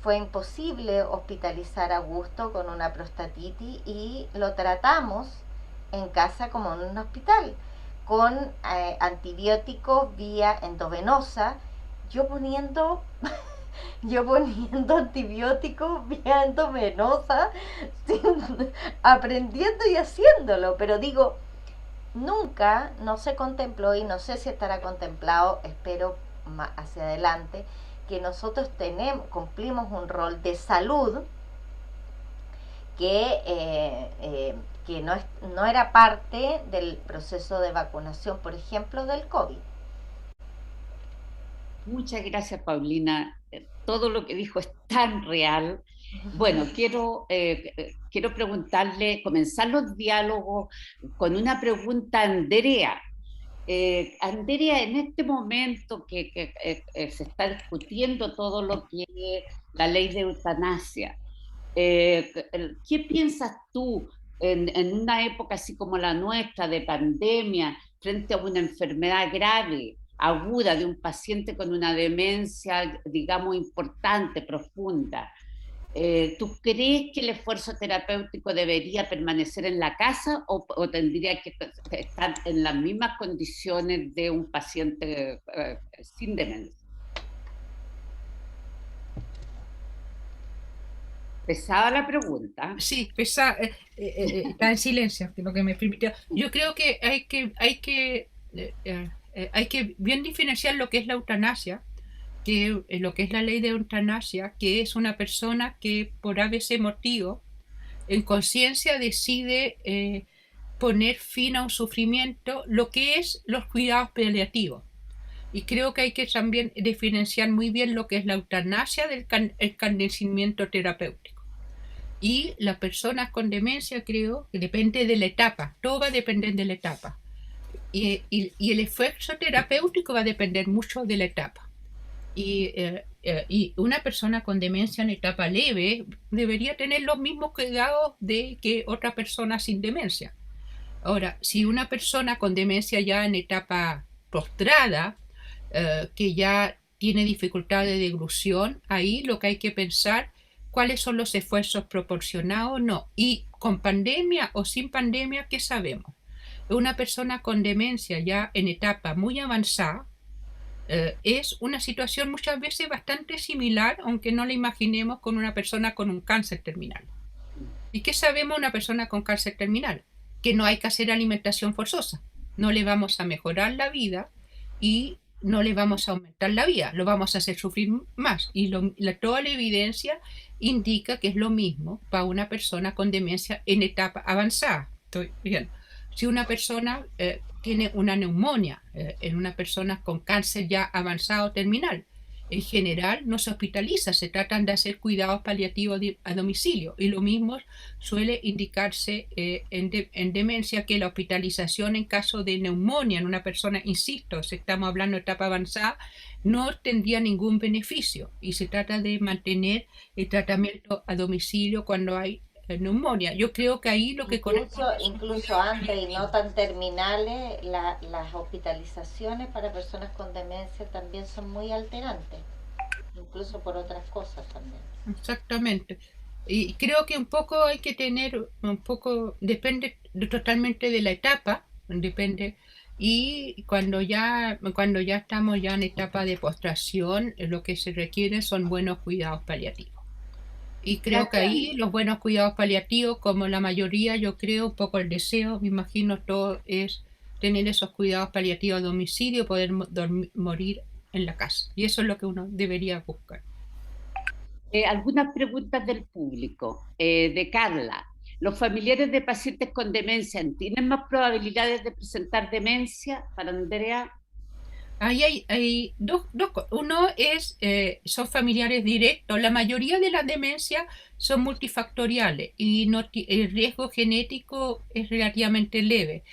fue imposible hospitalizar a Augusto con una prostatitis y lo tratamos en casa como en un hospital, con antibióticos vía endovenosa, yo poniendo yo poniendo antibióticos vía endovenosa, aprendiendo y haciéndolo, pero digo, nunca no se contempló, y no sé si estará contemplado, espero más hacia adelante, que nosotros cumplimos un rol de salud que no era parte del proceso de vacunación, por ejemplo, del COVID. Muchas gracias, Paulina. Todo lo que dijo es tan real. Bueno, quiero preguntarle, comenzar los diálogos con una pregunta a Andrea. Andrea, en este momento que se está discutiendo todo lo que es la ley de eutanasia, ¿qué piensas tú? en una época así como la nuestra, de pandemia, frente a una enfermedad grave, aguda, de un paciente con una demencia, digamos, importante, profunda, ¿tú crees que el esfuerzo terapéutico debería permanecer en la casa o tendría que estar en las mismas condiciones de un paciente sin demencia? Pesada la pregunta. Sí, está en silencio, que es lo que me permitió. Yo creo que hay que bien diferenciar lo que es la eutanasia, que lo que es la ley de eutanasia, que es una persona que por ABC motivo, en conciencia, decide poner fin a un sufrimiento, lo que es los cuidados paliativos. Y creo que hay que también diferenciar muy bien lo que es la eutanasia del encarnecimiento terapéutico. Y las personas con demencia, creo que depende de la etapa, todo va a depender de la etapa. Y el esfuerzo terapéutico va a depender mucho de la etapa. Y una persona con demencia en etapa leve debería tener los mismos cuidados de que otra persona sin demencia. Ahora, si una persona con demencia ya en etapa postrada, que ya tiene dificultad de deglución, ahí lo que hay que pensar cuáles son los esfuerzos proporcionados o no. Y con pandemia o sin pandemia, ¿qué sabemos? Una persona con demencia ya en etapa muy avanzada es una situación muchas veces bastante similar, aunque no la imaginemos, con una persona con un cáncer terminal. ¿Y qué sabemos de una persona con cáncer terminal? Que no hay que hacer alimentación forzosa. No le vamos a mejorar la vida y no le vamos a aumentar la vida, lo vamos a hacer sufrir más. Y toda la evidencia indica que es lo mismo para una persona con demencia en etapa avanzada. Estoy bien. Si una persona tiene una neumonía en una persona con cáncer ya avanzado terminal, en general no se hospitaliza, se tratan de hacer cuidados paliativos a domicilio, y lo mismo suele indicarse en demencia, que la hospitalización en caso de neumonía en una persona, insisto, si estamos hablando de etapa avanzada, no tendría ningún beneficio, y se trata de mantener el tratamiento a domicilio cuando hay neumonía. Yo creo que ahí lo que incluso antes y no tan terminales, las hospitalizaciones para personas con demencia también son muy alterantes, incluso por otras cosas también. Exactamente. Y creo que un poco hay que tener, depende totalmente de la etapa, depende. Y cuando ya estamos ya en etapa de postración, lo que se requiere son buenos cuidados paliativos. Y creo que ahí los buenos cuidados paliativos, como la mayoría, yo creo, un poco el deseo, me imagino todo, es tener esos cuidados paliativos a domicilio, poder morir en la casa. Y eso es lo que uno debería buscar. Algunas preguntas del público. De Carla. ¿Los familiares de pacientes con demencia tienen más probabilidades de presentar demencia? Para Andrea. Ahí hay dos cosas. Uno es, son familiares directos. La mayoría de las demencias son multifactoriales y el riesgo genético es relativamente leve.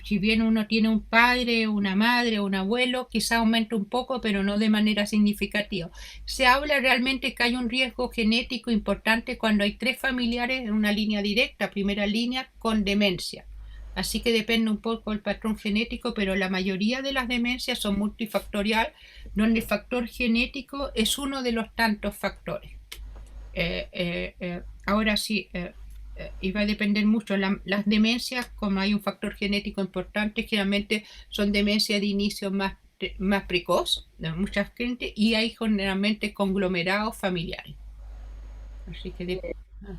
Si bien uno tiene un padre, una madre, un abuelo, quizá aumente un poco, pero no de manera significativa. Se habla realmente que hay un riesgo genético importante cuando hay 3 familiares en una línea directa, primera línea, con demencia. Así que depende un poco del patrón genético, pero la mayoría de las demencias son multifactorial, donde el factor genético es uno de los tantos factores. Ahora sí, y va a depender mucho. Las demencias, como hay un factor genético importante, generalmente son demencias de inicio más precoz, de mucha gente, y hay generalmente conglomerados familiares. Así que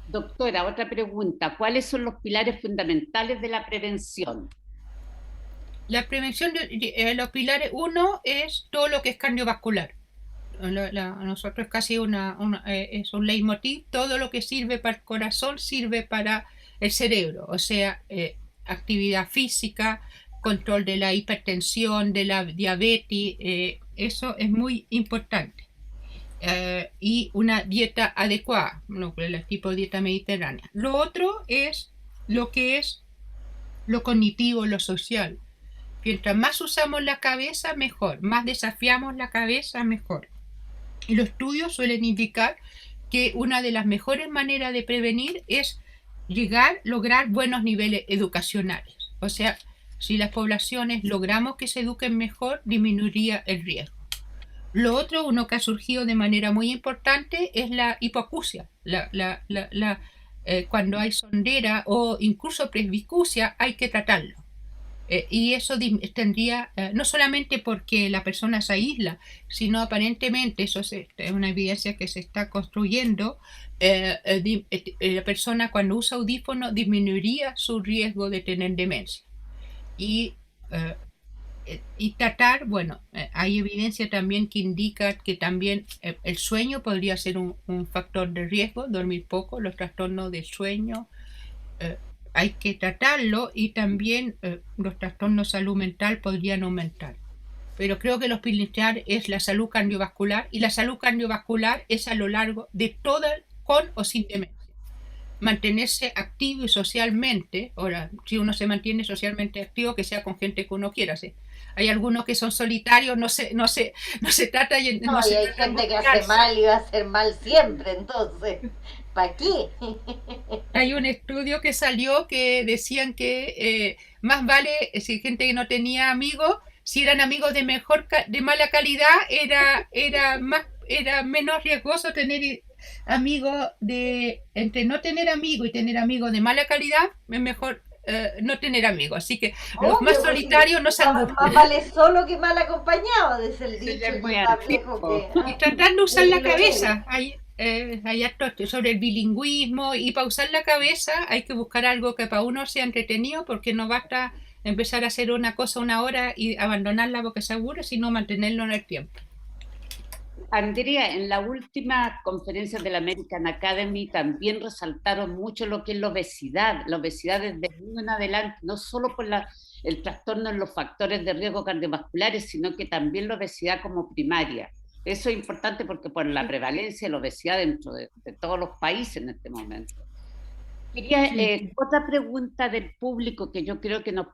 Doctora, otra pregunta. ¿Cuáles son los pilares fundamentales de la prevención? La prevención de los pilares, uno es todo lo que es cardiovascular. Nosotros casi es un leitmotiv. Todo lo que sirve para el corazón sirve para el cerebro. O sea, actividad física, control de la hipertensión, de la diabetes, eso es muy importante. Y una dieta adecuada, el tipo de dieta mediterránea. Lo otro es lo que es lo cognitivo, lo social. Mientras más usamos la cabeza, mejor. Más desafiamos la cabeza, mejor. Y los estudios suelen indicar que una de las mejores maneras de prevenir es lograr buenos niveles educacionales. O sea, si las poblaciones logramos que se eduquen mejor, disminuiría el riesgo. Lo otro, uno que ha surgido de manera muy importante, es la hipoacusia. Cuando hay sondera o incluso presbicusia, hay que tratarlo. Y eso tendría, no solamente porque la persona se aísla, sino aparentemente, eso es una evidencia que se está construyendo, la persona cuando usa audífono disminuiría su riesgo de tener demencia. Y tratar, bueno, hay evidencia también que indica que también el sueño podría ser un factor de riesgo, dormir poco, los trastornos del sueño, hay que tratarlo, y también los trastornos de salud mental podrían aumentar. Pero creo que lo principal es la salud cardiovascular, y la salud cardiovascular es a lo largo de toda, con o sin demencia. Mantenerse activo y socialmente, ahora, si uno se mantiene socialmente activo, que sea con gente que uno quiera. ¿Sí? Hay algunos que son solitarios, no se trata. No, y hay gente que hace mal y va a hacer mal siempre, entonces, ¿para qué? Hay un estudio que salió que decían que más vale, si gente que no tenía amigos, si eran amigos de mala calidad, era menos riesgoso tener amigos entre no tener amigos y tener amigos de mala calidad, es mejor no tener amigos. Así que los más Obvio, pues sí, solitarios no se más angustien. vale solo que mal acompañado, dice el Sí, dicho, es y muy más viejo antiguo. Y tratar de usar y la lo es. cabeza. Hay actos sobre el bilingüismo, y para usar la cabeza hay que buscar algo que para uno sea entretenido, porque no basta empezar a hacer una cosa una hora y abandonarla porque se aburre, sino mantenerlo en el tiempo. Andrea, en la última conferencia de la American Academy también resaltaron mucho lo que es la obesidad desde niño en adelante, no solo por el trastorno en los factores de riesgo cardiovasculares, sino que también la obesidad como primaria. Eso es importante porque por la prevalencia de la obesidad dentro de todos los países en este momento. Quería otra pregunta del público que yo creo que nos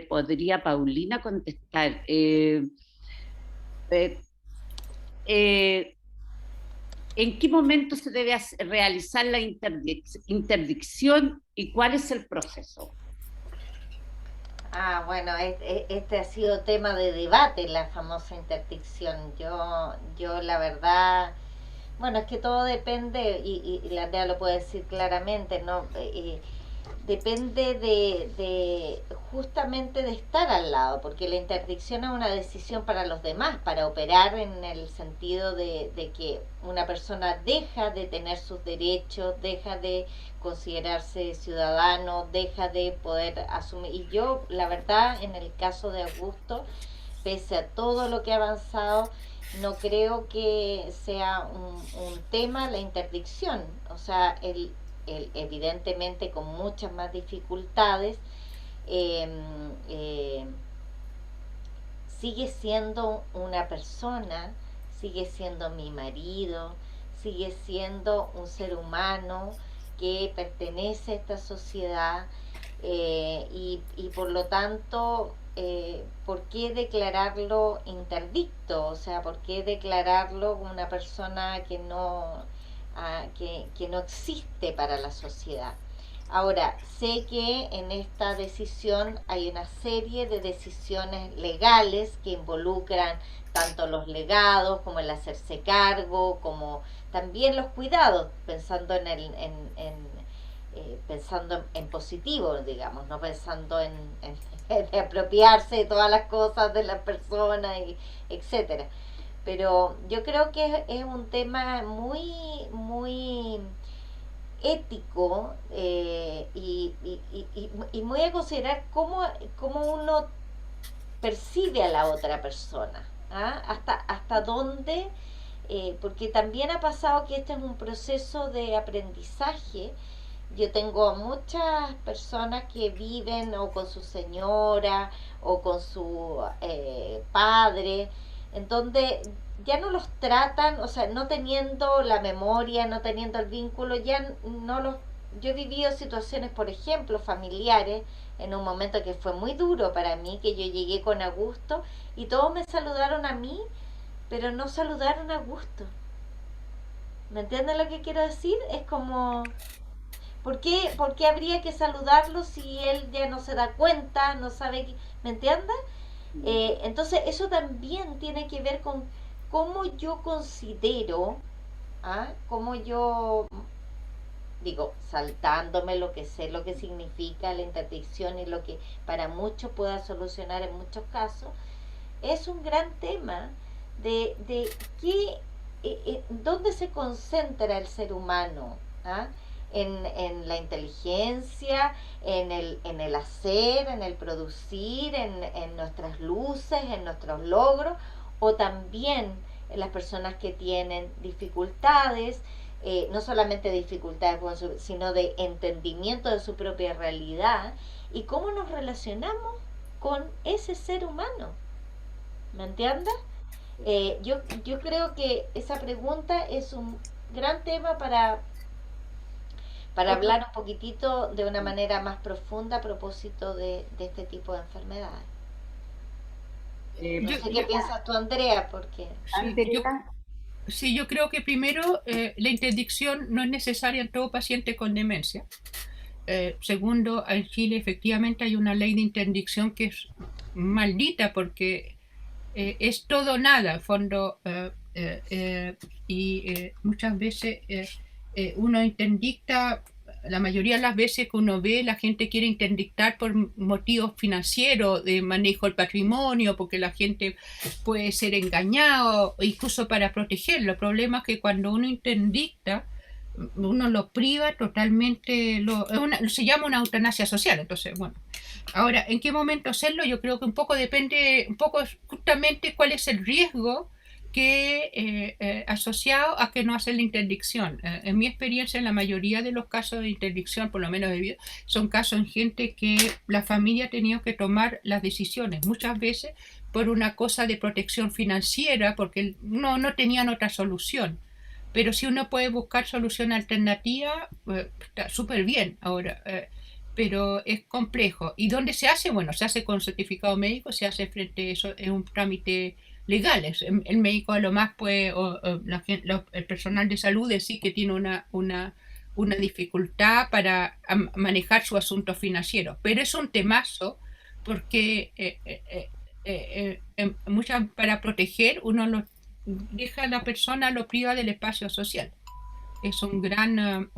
podría Paulina contestar. Eh, ¿En qué momento se debe realizar la interdicción y cuál es el proceso? Bueno, este ha sido tema de debate, la famosa interdicción. Yo la verdad, bueno, es que todo depende, y la Andrea lo puede decir claramente, ¿no? Depende de justamente de estar al lado, porque la interdicción es una decisión para los demás, para operar en el sentido de que una persona deja de tener sus derechos, deja de considerarse ciudadano, deja de poder asumir. Y yo, la verdad, en el caso de Augusto, pese a todo lo que ha avanzado, no creo que sea un tema la interdicción. O sea, evidentemente con muchas más dificultades, eh, eh, sigue siendo una persona, sigue siendo mi marido, sigue siendo un ser humano que pertenece a esta sociedad, y por lo tanto, ¿por qué declararlo interdicto? O sea, ¿por qué declararlo como una persona que no existe para la sociedad? Ahora, sé que en esta decisión hay una serie de decisiones legales que involucran tanto los legados como el hacerse cargo, como también los cuidados, pensando pensando en positivo, digamos, no pensando de apropiarse de todas las cosas de las personas, etcétera. Pero yo creo que es un tema muy, muy ético, y muy a considerar cómo uno percibe a la otra persona, ¿ah? Hasta dónde, porque también ha pasado que este es un proceso de aprendizaje. Yo tengo muchas personas que viven o con su señora o con su padre, en donde ya no los tratan, o sea, no teniendo la memoria, no teniendo el vínculo, ya no los... Yo he vivido situaciones, por ejemplo, familiares, en un momento que fue muy duro para mí, que yo llegué con Augusto y todos me saludaron a mí, pero no saludaron a Augusto. ¿Me entienden lo que quiero decir? Es como... por qué habría que saludarlo si él ya no se da cuenta, no sabe, ¿me entiendes? Entonces eso también tiene que ver con cómo yo considero, cómo yo digo, saltándome lo que sé, lo que significa la interdicción y lo que para muchos pueda solucionar en muchos casos, es un gran tema de qué, dónde se concentra el ser humano, ¿ah? En la inteligencia, en el hacer, en el producir, en nuestras luces, en nuestros logros, o también en las personas que tienen dificultades, no solamente dificultades, sino de entendimiento de su propia realidad, y cómo nos relacionamos con ese ser humano. ¿Me entiendes? Yo creo que esa pregunta es un gran tema para Otra, hablar un poquitito de una manera más profunda a propósito de este tipo de enfermedades. No Yo, sé qué yo, piensas tú, Andrea, porque... sí, yo, Andrea, sí, yo creo que primero la interdicción no es necesaria en todo paciente con demencia. Segundo, en Chile efectivamente hay una ley de interdicción que es maldita porque es todo o nada, en fondo, y muchas veces uno interdicta, la mayoría de las veces que uno ve, la gente quiere interdictar por motivos financieros, de manejo del patrimonio, porque la gente puede ser engañado, incluso para protegerlo. El problema es que cuando uno interdicta, uno lo priva totalmente, se llama una eutanasia social, entonces, bueno. Ahora, ¿en qué momento hacerlo? Yo creo que un poco depende, un poco justamente cuál es el riesgo que asociado a que no hacer la interdicción. En mi experiencia, en la mayoría de los casos de interdicción, por lo menos son casos en gente que la familia ha tenido que tomar las decisiones, muchas veces por una cosa de protección financiera, porque no tenían otra solución. Pero si uno puede buscar solución alternativa, está súper bien. Ahora, pero es complejo. ¿Y dónde se hace? Bueno, se hace con certificado médico, se hace frente a eso, es un trámite legal. El médico a lo más puede, el personal de salud decir que tiene una dificultad para manejar su asunto financiero. Pero es un temazo porque para proteger uno deja a la persona, lo priva del espacio social. Es un gran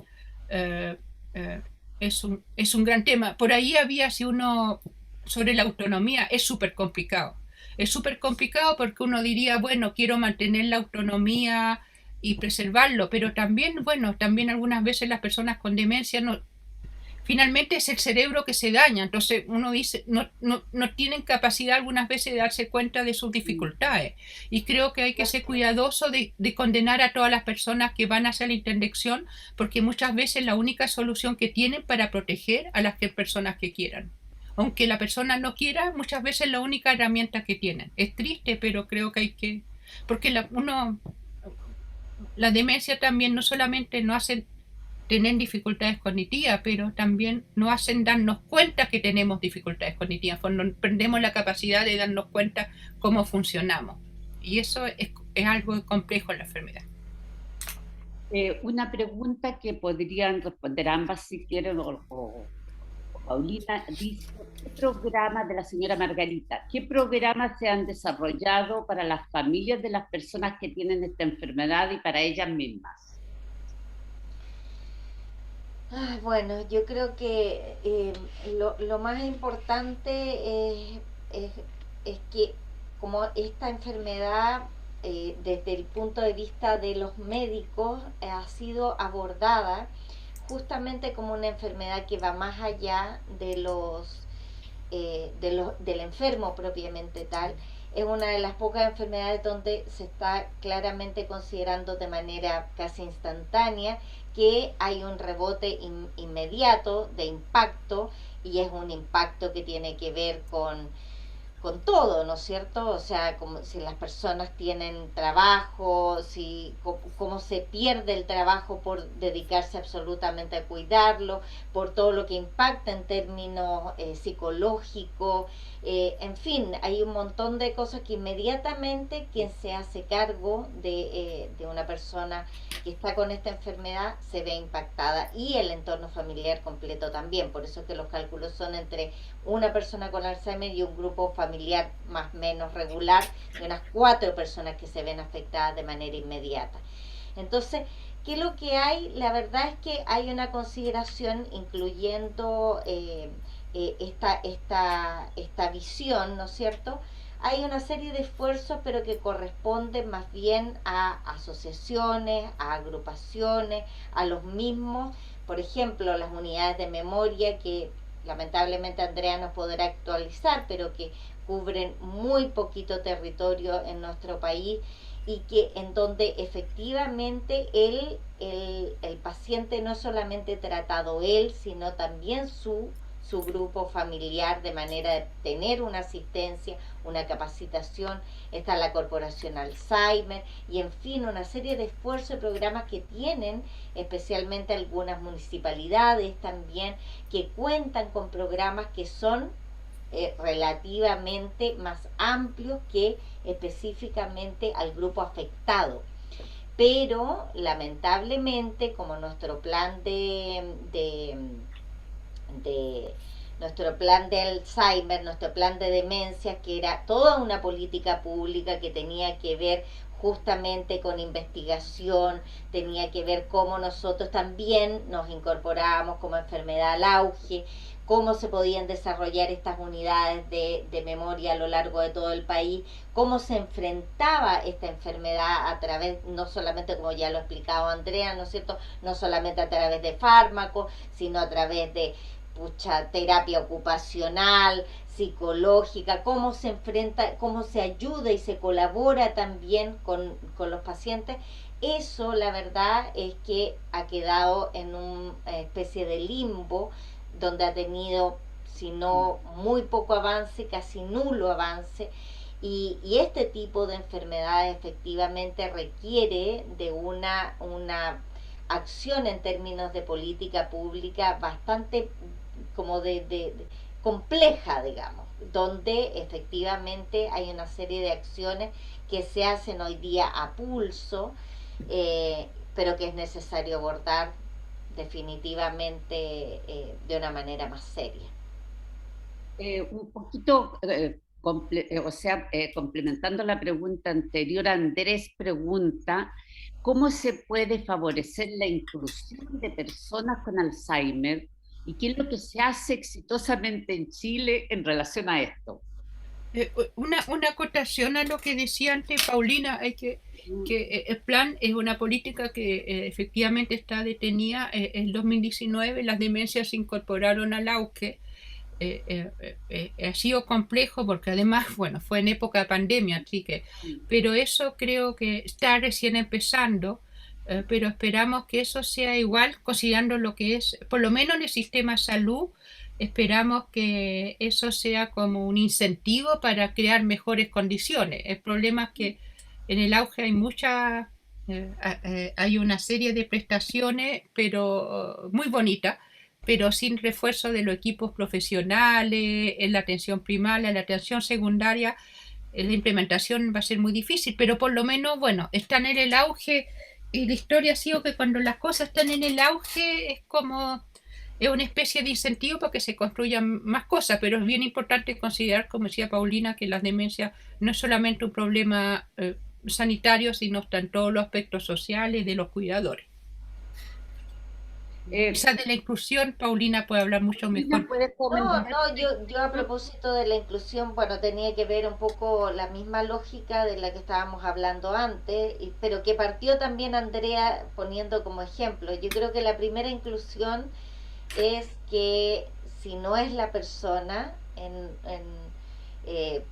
eh, eh, es un gran tema. Por ahí había, si uno, sobre la autonomía, es súper complicado. Es súper complicado porque uno diría, bueno, quiero mantener la autonomía y preservarlo, pero también, bueno, también algunas veces las personas con demencia no, finalmente es el cerebro que se daña, entonces uno dice, no tienen capacidad algunas veces de darse cuenta de sus dificultades. Y creo que hay que ser cuidadoso de condenar a todas las personas que van a hacer la interdicción, porque muchas veces la única solución que tienen para proteger a las personas que quieran. Aunque la persona no quiera, muchas veces es la única herramienta que tienen. Es triste, pero creo que hay que... Porque la demencia también no solamente no hace tener dificultades cognitivas, pero también nos hacen darnos cuenta que tenemos dificultades cognitivas, cuando perdemos la capacidad de darnos cuenta cómo funcionamos. Y eso es algo complejo en la enfermedad. una pregunta que podrían responder ambas si quieren, o Paulina dice, ¿qué programa de la señora Margarita? ¿Qué programas se han desarrollado para las familias de las personas que tienen esta enfermedad y para ellas mismas? Bueno, yo creo que lo más importante es, es que como esta enfermedad, desde el punto de vista de los médicos, ha sido abordada justamente como una enfermedad que va más allá del enfermo propiamente tal. Es una de las pocas enfermedades donde se está claramente considerando de manera casi instantánea que hay un rebote inmediato de impacto, y es un impacto que tiene que ver con todo, ¿no es cierto? O sea, como si las personas tienen trabajo, si cómo se pierde el trabajo por dedicarse absolutamente a cuidarlo, por todo lo que impacta en términos psicológicos, en fin, hay un montón de cosas que inmediatamente quien se hace cargo de una persona que está con esta enfermedad se ve impactada y el entorno familiar completo también. Por eso es que los cálculos son entre una persona con Alzheimer y un grupo familiar más o menos regular de unas 4 personas que se ven afectadas de manera inmediata. Entonces, ¿qué es lo que hay? La verdad es que hay una consideración incluyendo esta visión, ¿no es cierto? Hay una serie de esfuerzos, pero que corresponden más bien a asociaciones, a agrupaciones, a los mismos, por ejemplo, las unidades de memoria que lamentablemente Andrea nos podrá actualizar, pero que cubren muy poquito territorio en nuestro país y que en donde efectivamente el paciente no es solamente tratado él, sino también su grupo familiar de manera de tener una asistencia, una capacitación, está la Corporación Alzheimer y en fin una serie de esfuerzos y programas que tienen especialmente algunas municipalidades también que cuentan con programas que son relativamente más amplios que específicamente al grupo afectado. Pero lamentablemente, como nuestro plan de nuestro plan de Alzheimer, nuestro plan de demencia, que era toda una política pública que tenía que ver justamente con investigación, tenía que ver cómo nosotros también nos incorporábamos como enfermedad al auge, cómo se podían desarrollar estas unidades de memoria a lo largo de todo el país, cómo se enfrentaba esta enfermedad a través, no solamente como ya lo ha explicado Andrea, ¿no es cierto?, no solamente a través de fármacos, sino a través de terapia ocupacional, psicológica, cómo se enfrenta, cómo se ayuda y se colabora también con los pacientes. Eso la verdad es que ha quedado en una especie de limbo donde ha tenido, si no muy poco avance, casi nulo avance, y este tipo de enfermedades efectivamente requiere de una acción en términos de política pública bastante como de compleja, digamos, donde efectivamente hay una serie de acciones que se hacen hoy día a pulso, pero que es necesario abordar definitivamente de una manera más seria. Un poquito, o sea, complementando la pregunta anterior, Andrés pregunta, ¿cómo se puede favorecer la inclusión de personas con Alzheimer y qué es lo que se hace exitosamente en Chile en relación a esto? Una acotación a lo que decía antes Paulina, hay que el plan es una política que efectivamente está detenida. En 2019 las demencias se incorporaron al auge. Ha sido complejo porque además, bueno, fue en época de pandemia, así que, pero eso creo que está recién empezando, pero esperamos que eso sea igual, considerando lo que es, por lo menos en el sistema de salud, esperamos que eso sea como un incentivo para crear mejores condiciones. El problema es que en el auge hay hay una serie de prestaciones, pero muy bonitas, pero sin refuerzo de los equipos profesionales, en la atención primaria, en la atención secundaria, la implementación va a ser muy difícil, pero por lo menos, bueno, están en el auge y la historia ha sido que cuando las cosas están en el auge es una especie de incentivo para que se construyan más cosas, pero es bien importante considerar, como decía Paulina, que las demencias no es solamente un problema sanitario, sino está en todos los aspectos sociales de los cuidadores. Quizás de la inclusión, Paulina puede hablar mucho mejor. Yo a propósito de la inclusión, bueno, tenía que ver un poco la misma lógica de la que estábamos hablando antes, pero que partió también Andrea poniendo como ejemplo. Yo creo que la primera inclusión es que si no es la persona,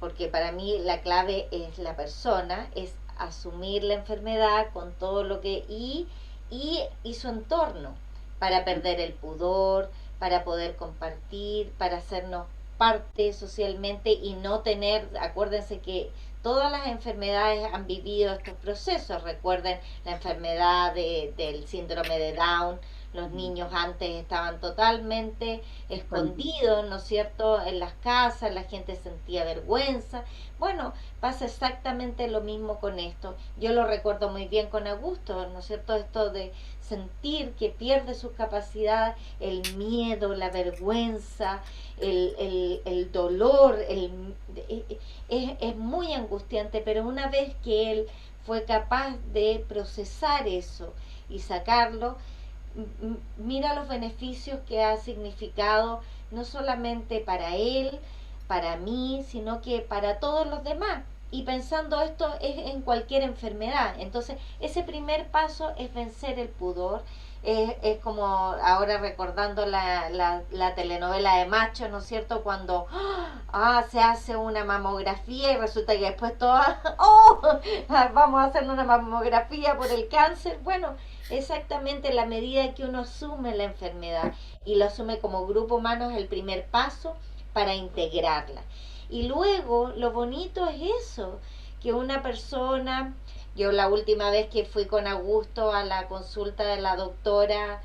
porque para mí la clave es la persona, es asumir la enfermedad con todo lo que y su entorno para perder el pudor, para poder compartir, para hacernos parte socialmente y no tener, acuérdense que todas las enfermedades han vivido estos procesos. Recuerden la enfermedad del síndrome de Down. Los niños antes estaban totalmente escondidos, ¿no es cierto?, en las casas, la gente sentía vergüenza. Bueno, pasa exactamente lo mismo con esto. Yo lo recuerdo muy bien con Augusto, ¿no es cierto?, esto de sentir que pierde sus capacidades, el miedo, la vergüenza, el dolor, es muy angustiante, pero una vez que él fue capaz de procesar eso y sacarlo, mira los beneficios que ha significado no solamente para él, para mí, sino que para todos los demás. Y pensando esto es en cualquier enfermedad. Entonces, ese primer paso es vencer el pudor. Es como ahora recordando la telenovela de Macho, ¿no es cierto? Cuando se hace una mamografía y resulta que después todas, vamos a hacer una mamografía por el cáncer. Bueno, exactamente la medida que uno asume la enfermedad y lo asume como grupo humano es el primer paso para integrarla. Y luego lo bonito es eso, que una persona, yo la última vez que fui con Augusto a la consulta de la doctora,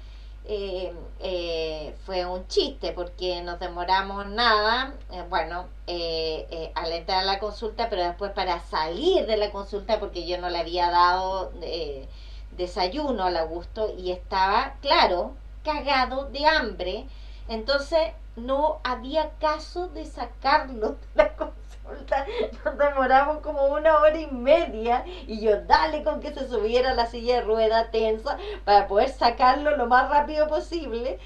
fue un chiste porque nos demoramos nada, al entrar a la consulta, pero después para salir de la consulta, porque yo no le había dado desayuno al Augusto y estaba, claro, cagado de hambre. Entonces no había caso de sacarlo de la consulta. Nos demoramos como 1 hora y media y yo dale con que se subiera a la silla de rueda tensa para poder sacarlo lo más rápido posible.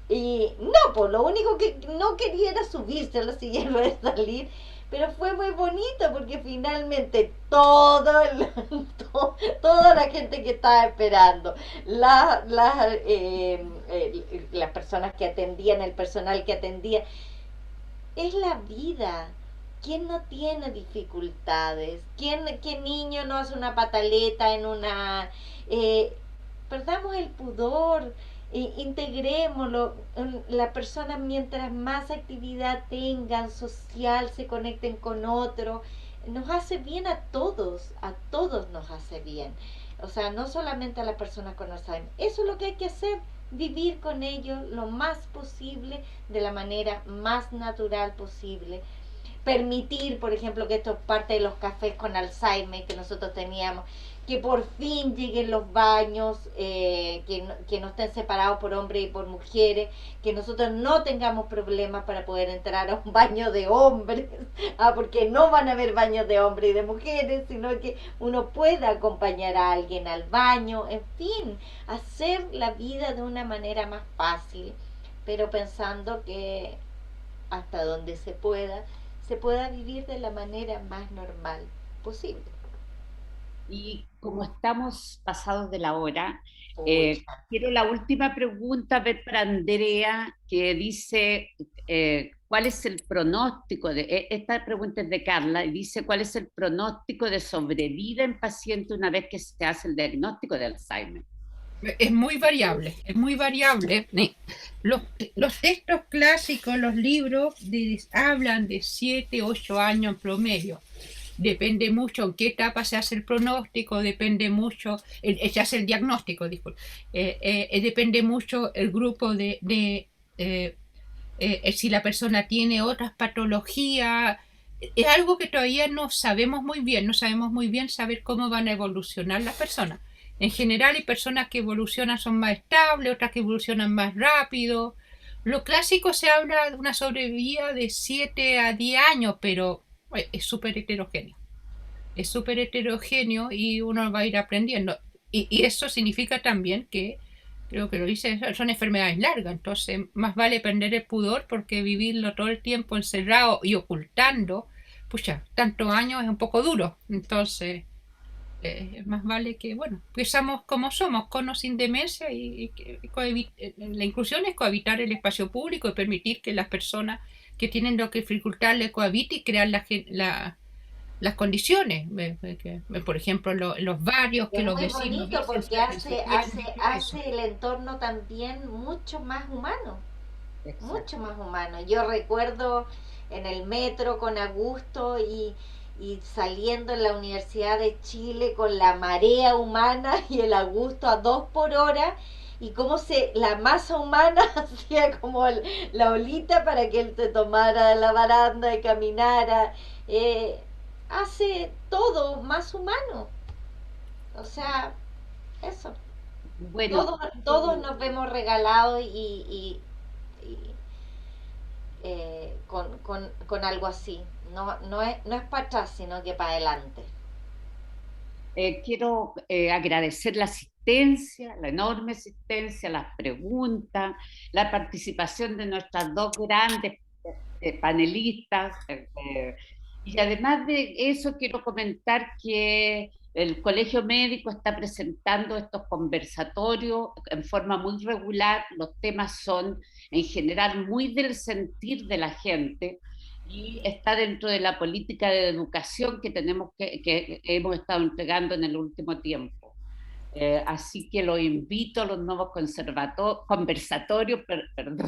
Y no, pues lo único que no quería era subirse a la silla de rueda y salir. Pero fue muy bonito porque finalmente toda la gente que estaba esperando, las personas que atendían, el personal que atendía, es la vida. ¿Quién no tiene dificultades? ¿Qué niño no hace una pataleta en una... perdamos el pudor, integrémoslo. La persona, mientras más actividad tengan social, se conecten con otros, nos hace bien a todos nos hace bien. O sea, no solamente a las personas con Alzheimer. Eso es lo que hay que hacer, vivir con ellos lo más posible, de la manera más natural posible. Permitir, por ejemplo, que esto es parte de los cafés con Alzheimer que nosotros teníamos, que por fin lleguen los baños, que no estén separados por hombres y por mujeres, que nosotros no tengamos problemas para poder entrar a un baño de hombres, porque no van a haber baños de hombres y de mujeres, sino que uno pueda acompañar a alguien al baño, en fin, hacer la vida de una manera más fácil, pero pensando que hasta donde se pueda vivir de la manera más normal posible. Y como estamos pasados de la hora, Uy. quiero la última pregunta ver para Andrea, que dice, ¿cuál es el pronóstico esta pregunta es de Carla, y dice, ¿cuál es el pronóstico de sobrevida en paciente una vez que se hace el diagnóstico de Alzheimer? Es muy variable, es muy variable. Los textos clásicos, los libros, hablan de 7, 8 años en promedio. Depende mucho en qué etapa se hace el pronóstico, depende mucho, se hace el diagnóstico, disculpe. Depende mucho el grupo si la persona tiene otras patologías. Es algo que todavía no sabemos muy bien saber cómo van a evolucionar las personas. En general hay personas que evolucionan, son más estables, otras que evolucionan más rápido. Lo clásico se habla de una sobrevida de 7 a 10 años, pero es súper heterogéneo. Es súper heterogéneo y uno va a ir aprendiendo. Y eso significa también que, creo que lo dice, son enfermedades largas. Entonces, más vale perder el pudor porque vivirlo todo el tiempo encerrado y ocultando, pucha, tantos años es un poco duro. Entonces, más vale que, bueno, pensamos como somos, con o sin demencia, la inclusión es cohabitar el espacio público y permitir que las personas que tienen dificultad le cohabiten y crear las condiciones, por ejemplo, los barrios, que los vecinos... Es muy bonito porque hace el entorno también mucho más humano. Exacto. Mucho más humano. Yo recuerdo en el metro con Augusto y saliendo en la Universidad de Chile con la marea humana y el Augusto a 2 por hora y cómo la masa humana hacía como la olita para que él se tomara de la baranda y caminara. Hace todo más humano. O sea, eso. Bueno, Todos nos vemos regalados y, con algo así. No es para atrás, sino que para adelante. quiero agradecer la asistencia, la enorme asistencia, las preguntas, la participación de nuestras dos grandes panelistas. Y además de eso, quiero comentar que el Colegio Médico está presentando estos conversatorios en forma muy regular. Los temas son en general muy del sentir de la gente y está dentro de la política de educación que hemos estado entregando en el último tiempo. Así que los invito a los nuevos conversatorios, perdón,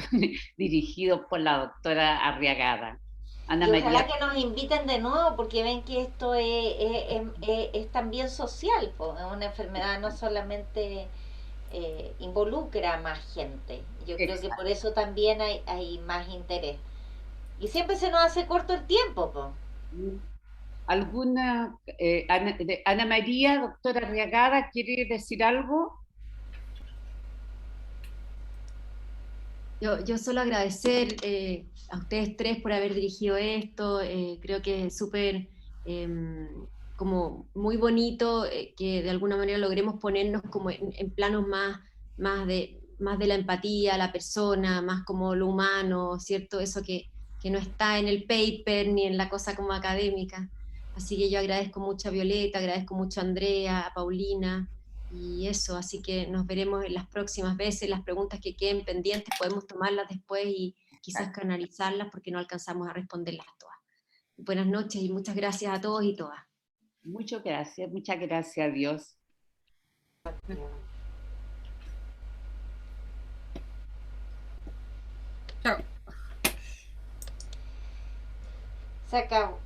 dirigidos por la doctora Arriagada. Ana Y ojalá María. que nos inviten de nuevo porque ven que esto es también social, po. Es una enfermedad no solamente involucra a más gente. Yo creo que por Exacto. eso también hay más interés. Y siempre se nos hace corto el tiempo, po. ¿Alguna, Ana María, doctora Arriagada, quiere decir algo? Yo solo agradecer a ustedes tres por haber dirigido esto. Creo que es súper como muy bonito que de alguna manera logremos ponernos como en planos más de la empatía, la persona, más como lo humano, ¿cierto? Eso que no está en el paper ni en la cosa como académica. Así que yo agradezco mucho a Violeta, agradezco mucho a Andrea, a Paulina, y eso, así que nos veremos en las próximas veces. Las preguntas que queden pendientes podemos tomarlas después y quizás canalizarlas porque no alcanzamos a responderlas todas. Buenas noches y muchas gracias a todos y todas. Muchas gracias a Dios. Chao. Se acabó.